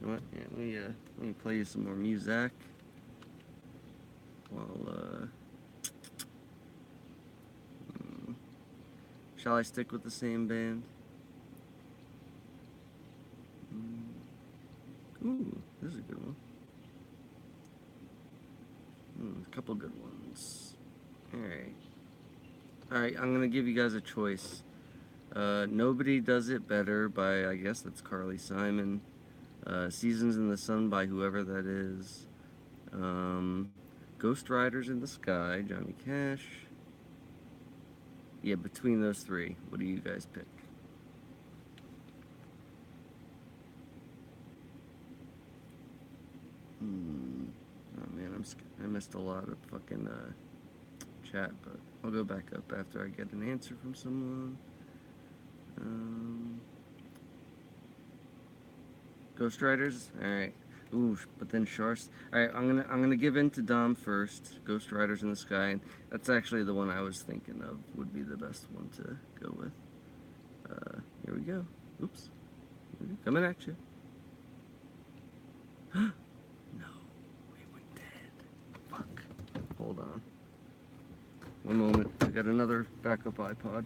You know what? Yeah, let me play you some more music. While shall I stick with the same band? Ooh, this is a good one. A couple good ones. Alright, I'm gonna give you guys a choice. Nobody Does It Better by, I guess that's Carly Simon. Seasons in the Sun by whoever that is. Ghost Riders in the Sky, Johnny Cash. Yeah, between those three, what do you guys pick? Oh man, I missed a lot of fucking chat, but I'll go back up after I get an answer from someone. Ghost Riders? Alright. Ooh, but then Sharks. Alright, I'm gonna give in to Dom first. Ghost Riders in the Sky, and that's actually the one I was thinking of would be the best one to go with. Here we go. Oops. Coming at you. No, we went dead. Fuck. Hold on. One moment. I got another backup iPod.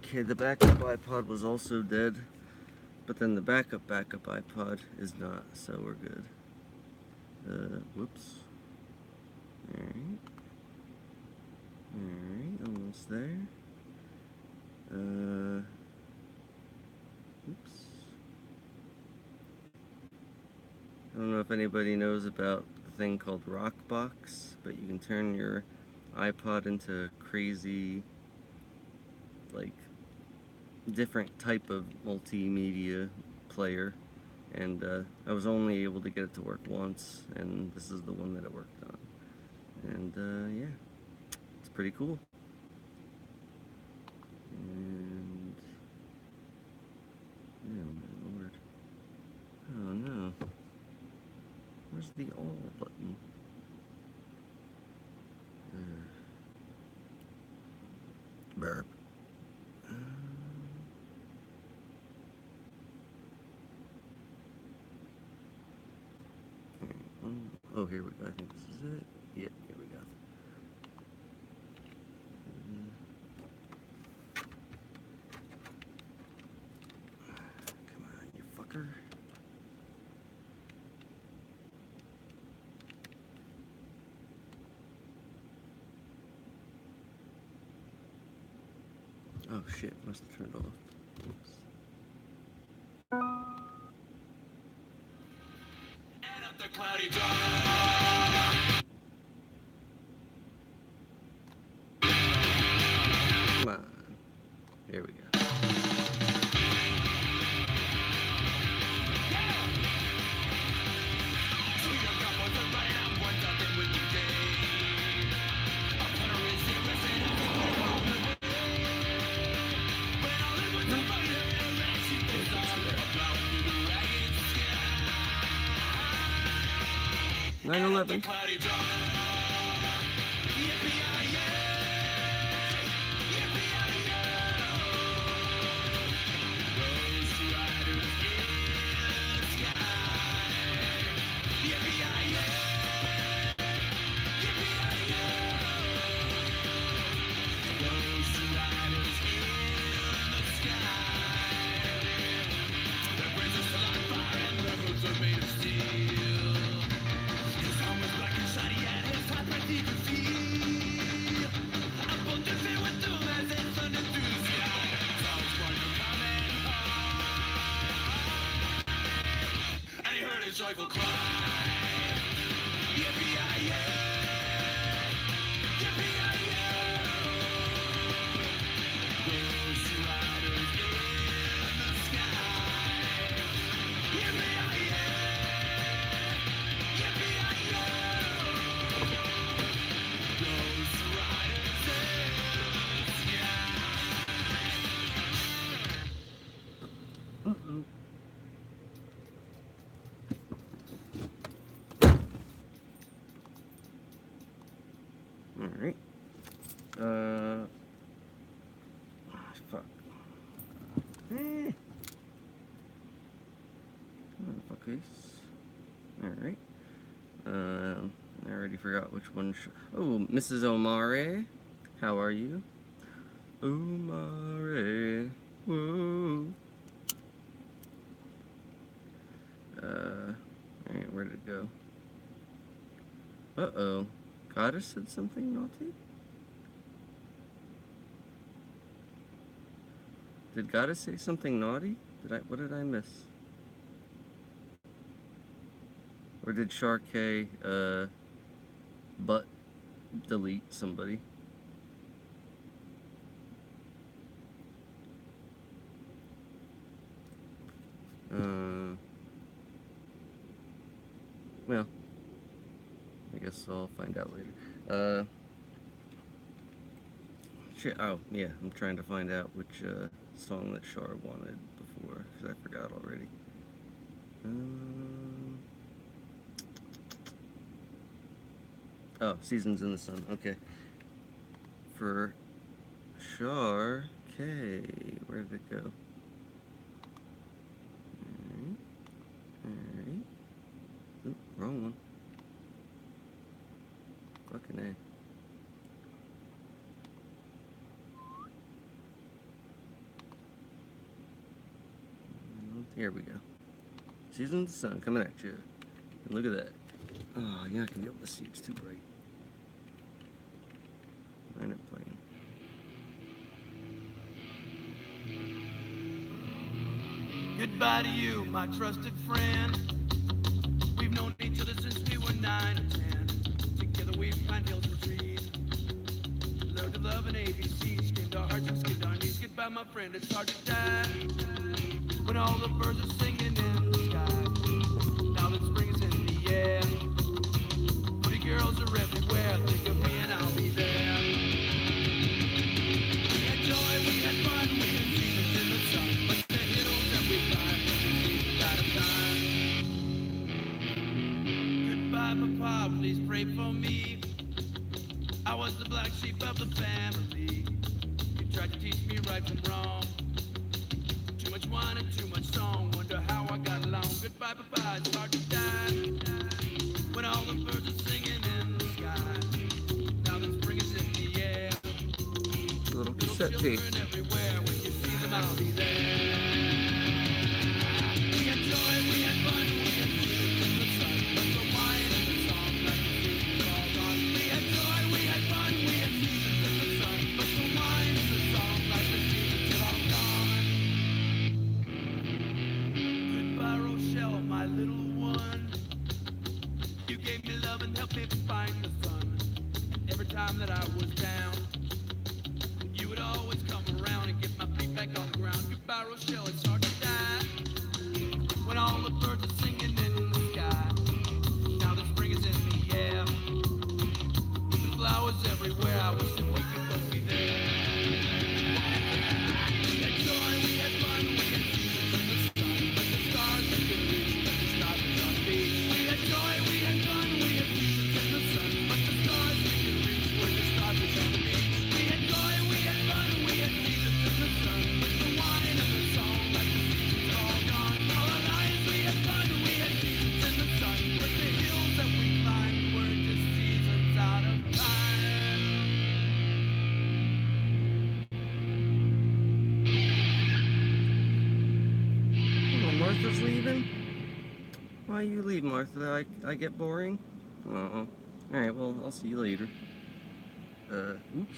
Okay, the backup iPod was also dead, but then the backup iPod is not, so we're good. Whoops. Alright. Alright, almost there. Oops. I don't know if anybody knows about the thing called Rockbox, but you can turn your iPod into crazy, like, different type of multimedia player, and I was only able to get it to work once, and this is the one that it worked on. And yeah, it's pretty cool. And oh my lord, oh no, where's the all button? Burp. Oh, here we go. I think this is it. Yeah, here we go. Come on, you fucker. Oh shit, must have turned off. Oops. Come on. Here we go. Nine 11. Joyful cry, yippee-yi-yo, yippee-yi-yo. Those riders in the sky, yippee-yi-yo, yippee-yi-yo. Those riders in the sky. Uh-oh. Alright. Fuck. Come on, fuckers. Alright. I already forgot which one. Oh, Mrs. Omari. How are you? Omari. Whoa. Alright, where did it go? Uh-oh. Goddess said something naughty? Did Goddess say something naughty? What did I miss? Or did Sharkay, butt delete somebody? Well, I guess I'll find out later. Shit, oh, yeah, I'm trying to find out which, song that Char wanted before, because I forgot already. Oh, Seasons in the Sun, okay. For Char, okay, where did it go? Alright. Oop, wrong one. Fucking A. Here we go. Season of the Sun coming at you. And look at that. Oh, you're not gonna be able to see. It's too bright. Mine are playing. Goodbye to you, my trusted friend. We've known each other since we were 9 or 10. Together we've climbed hills and trees. Learned to love and ABC. Skinned our hearts and skinned our knees. Goodbye. goodbye, my friend, it's hard to die. When all the birds are singing in the sky. Now that spring is in the air. Pretty girls are everywhere. Think of me and I'll be there. We had joy, we had fun, we had seasons in the sun. But the hills that we climbed, we out of time. Goodbye, Papa, please pray for me. I was the black sheep of the family. You tried to teach me right from wrong. Too much wine and too much song. Wonder how I got along. Goodbye, Papa, it's hard to die. When all the birds are singing in the sky. Now that spring is in the air. Little cassette tape. Children everywhere. When you see them, I'll be there. We had joy, we had fun, we had seasons in the sun. But the wine and the song, like the seasons all gone. We had joy, we had fun, we had seasons in the sun. But the wine and the song, like the seasons all gone. Goodbye, Rochelle, my little one. You gave me love and helped me find the sun. And every time that I was down, you would always come around and get my feet back on the ground. Goodbye, Rochelle, it's hard to die. When all the birds are singing in the sky. Now the spring is in the air. The flowers everywhere. I wish that we could both be there. We had joy, we had fun, we had seasons in the sun. But the stars we could reach, but the stars we can't reach. We had joy, we had fun, we had seasons in the sun. But the stars we could reach were the stars we can't reach. We had joy, we had fun, we had seasons in the sun. But the wine and the song, like the seasons all gone. All our lives we had fun, we had seasons in the sun. But the hills that we climbed were just seasons out of time. Oh, Martha's leaving? Why you leave, Martha? I get boring? Uh-oh. Alright, well, I'll see you later. Oops.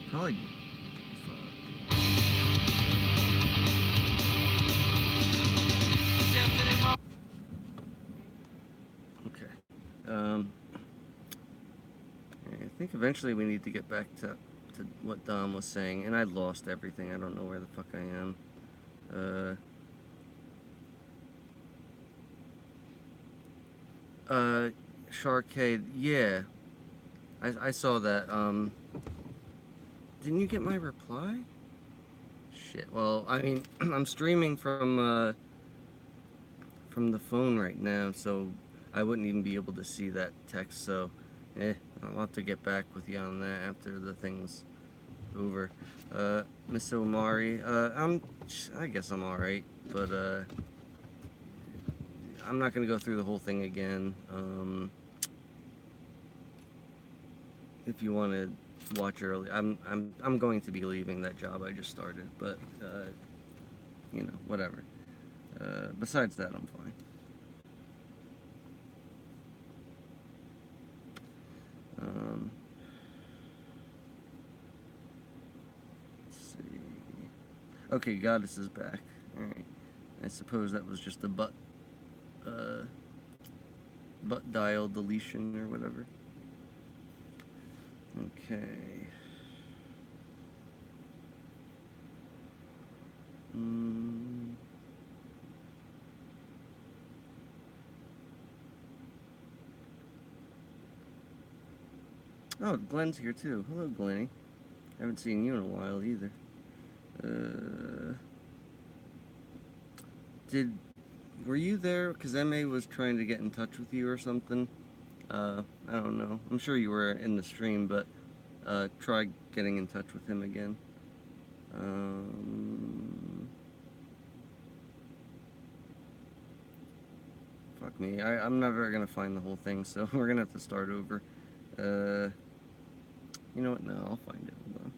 Probably... Okay. I think eventually we need to get back to what Dom was saying, and I lost everything. I don't know where the fuck I am. Sharkade, yeah. I saw that. Didn't you get my reply? Shit. Well, I mean, I'm streaming from the phone right now, so I wouldn't even be able to see that text. So, I'll have to get back with you on that after the thing's over. Miss Omari, I guess I'm all right, but I'm not gonna go through the whole thing again. If you want to watch early, I'm going to be leaving that job I just started, but you know, whatever. Besides that, I'm fine. Let's see. Okay, Goddess is back. All right. I suppose that was just a butt dial deletion or whatever. Okay. Oh, Glenn's here too. Hello, Glenny. Haven't seen you in a while either. Were you there? Because MA was trying to get in touch with you or something. I don't know. I'm sure you were in the stream, but try getting in touch with him again. Fuck me. I'm never gonna find the whole thing, so we're gonna have to start over. You know what? No, I'll find it. Hold on.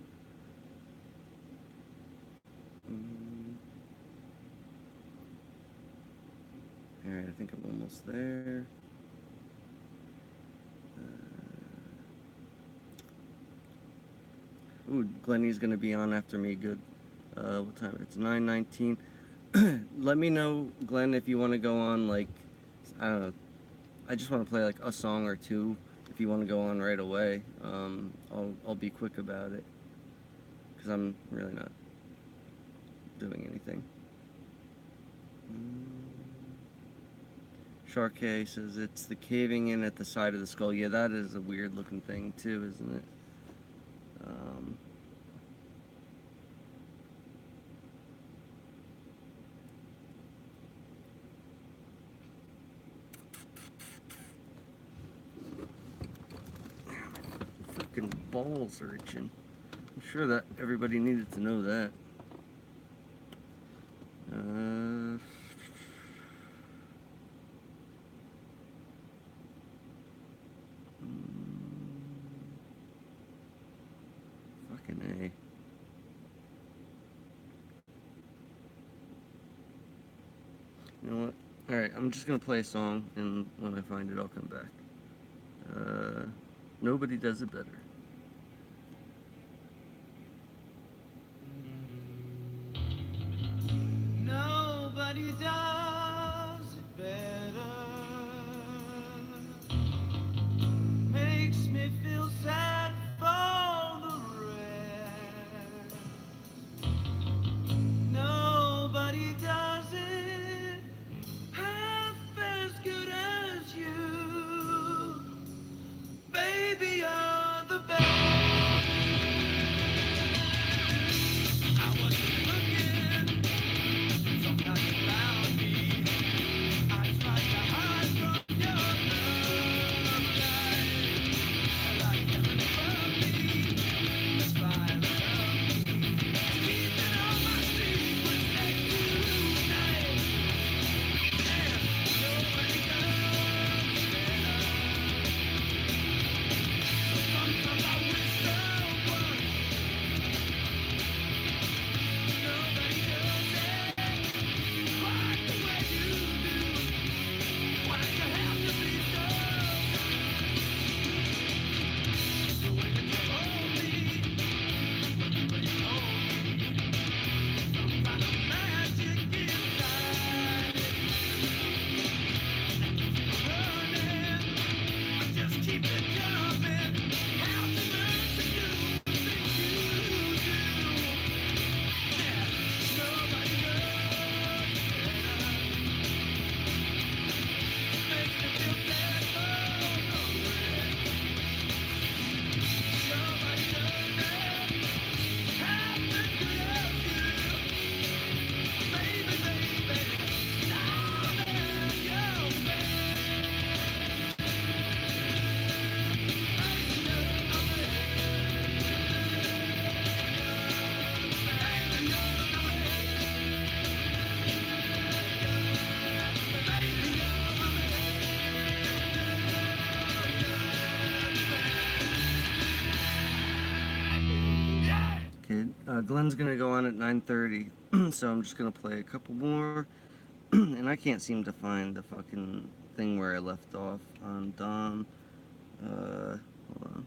Alright, I think I'm almost there. Ooh, Glenny's gonna be on after me. Good. What time? It's 9:19. Let me know, Glenn, if you want to go on, like, I don't know. I just want to play like a song or two. If you want to go on right away, I'll be quick about it. because I'm really not doing anything. Sharkay says it's the caving in at the side of the skull. Yeah, that is a weird looking thing too, isn't it? Freaking balls are itching. I'm sure that everybody needed to know that. Fucking A. You know what? Alright, I'm just gonna play a song, and when I find it, I'll come back. Nobody does it better. Nobody does it better. Makes me feel sad for the rest. Nobody does it half as good as you. Baby, you're the best. I wasn't looking, sometimes you found me. I tried to hide from your love light. Like heaven above me, the fire above me. Keeping all my secrets safe tonight. And nobody does better. Sometimes I wish someone, nobody does it quite the way you do. Why does it have to be so? The way that you hold me, the way you hold me, some kind of magic inside it. Running, I just keep it jumping. How to learn to do the things you do. Yeah, nobody does better. Makes me feel sad for the rest. Nobody does it half as good as you. Baby, baby, now that you're back. Okay, Glenn's gonna go on at 9:30, so I'm just gonna play a couple more, and I can't seem to find the fucking thing where I left off on Dom. Hold on.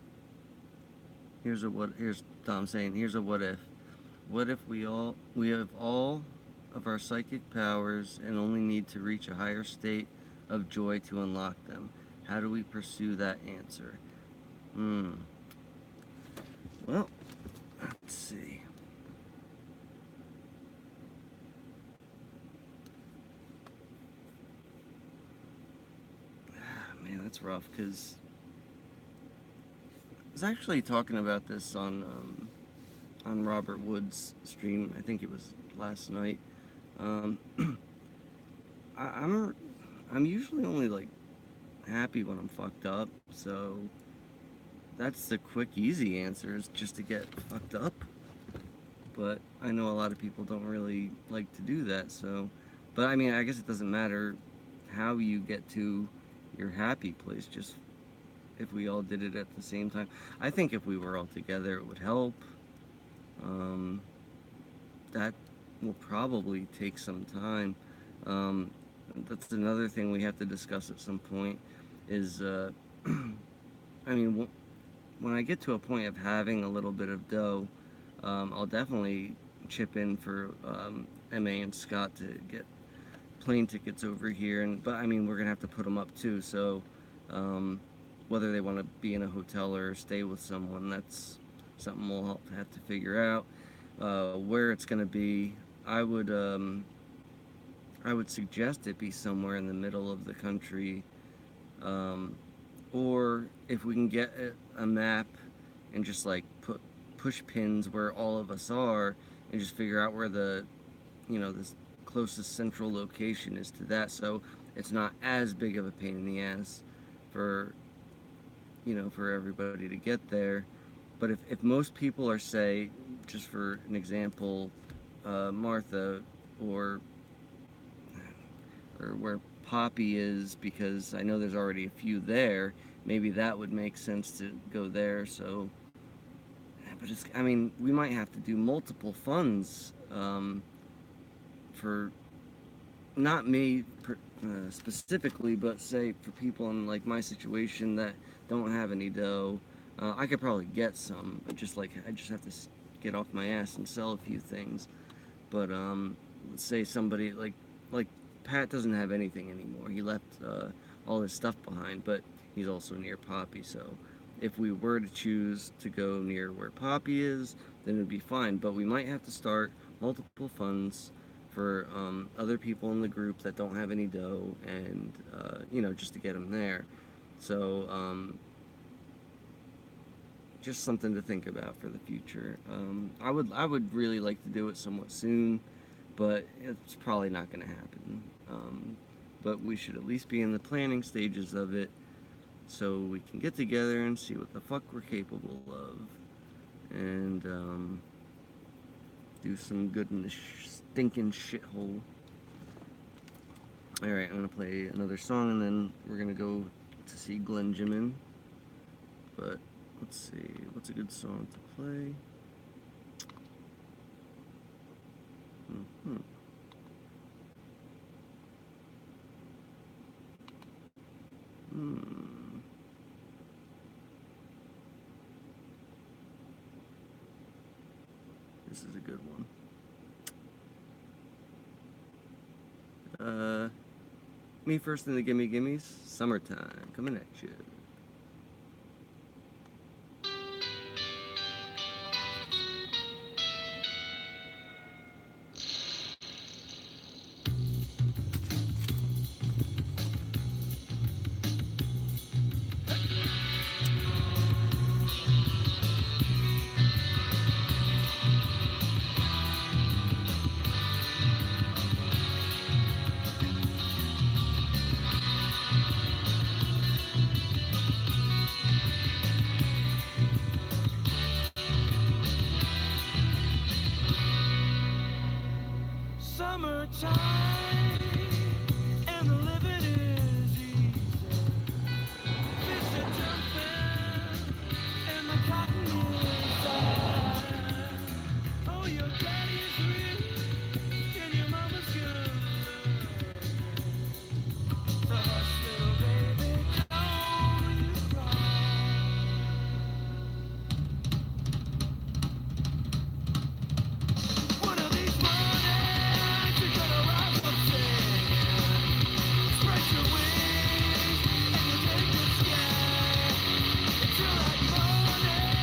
Here's Dom saying, here's a what if. What if we have all of our psychic powers and only need to reach a higher state of joy to unlock them? How do we pursue that answer? Well, let's see. Man, that's rough, because I was actually talking about this on Robert Wood's stream. I think it was last night. I'm usually only like happy when I'm fucked up, so that's the quick, easy answer, is just to get fucked up. But I know a lot of people don't really like to do that, so. But I mean, I guess it doesn't matter how you get to your happy place, just if we all did it at the same time. I think if we were all together, it would help. That will probably take some time. That's another thing we have to discuss at some point is, I mean, when I get to a point of having a little bit of dough, I'll definitely chip in for MA and Scott to get plane tickets over here. But I mean, we're gonna have to put them up too. So whether they want to be in a hotel or stay with someone, that's something we'll have to figure out. where it's gonna be, I would I would suggest it be somewhere in the middle of the country, um, or if we can get a map and just like put push pins where all of us are, and just figure out where the the closest central location is to that, so it's not as big of a pain in the ass for for everybody to get there. But if most people are, say, just for an example, Martha, or where Poppy is, because I know there's already a few there, maybe that would make sense to go there. So, but I mean, we might have to do multiple funds, for not me specifically, but say for people in like my situation that don't have any dough. I could probably get some, but just like I just have to get off my ass and sell a few things. But let's say somebody like Pat doesn't have anything anymore. He left all his stuff behind, but he's also near Poppy. So if we were to choose to go near where Poppy is, then it'd be fine. But we might have to start multiple funds for other people in the group that don't have any dough, and just to get them there. So just something to think about for the future. I would really like to do it somewhat soon, but it's probably not going to happen. But we should at least be in the planning stages of it, so we can get together and see what the fuck we're capable of, and do some good in the stinking shithole. Alright, I'm gonna play another song, and then we're gonna go to see Glenn Jimin. But let's see, what's a good song to play? Hmm. This is a good one. Me First in the Gimme Gimmes, Summertime, coming at you. Summertime, and the living is easy. Fish are jumping, and the cotton is high. Oh, your daddy's rich, and your mama's good. So hush, little baby, don't you cry. One of these mornings you're gonna rise up singing. Spread your wings and you take the sky. Until that morning,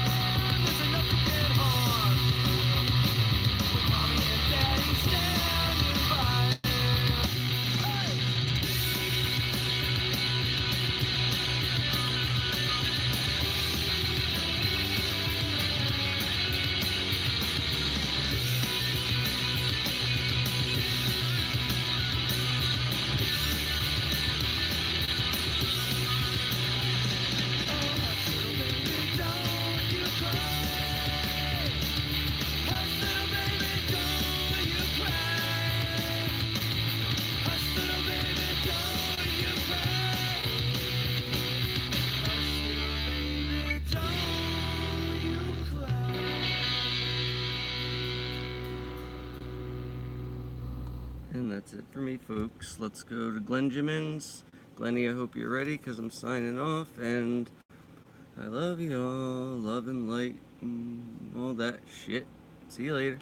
there's enough to get hard. With mommy and daddy standing by. Hey! And that's it for me, folks. Let's go to Glenn Jimin's. Glenny, I hope you're ready, because I'm signing off, and I love you all, love and light, and all that shit. See you later.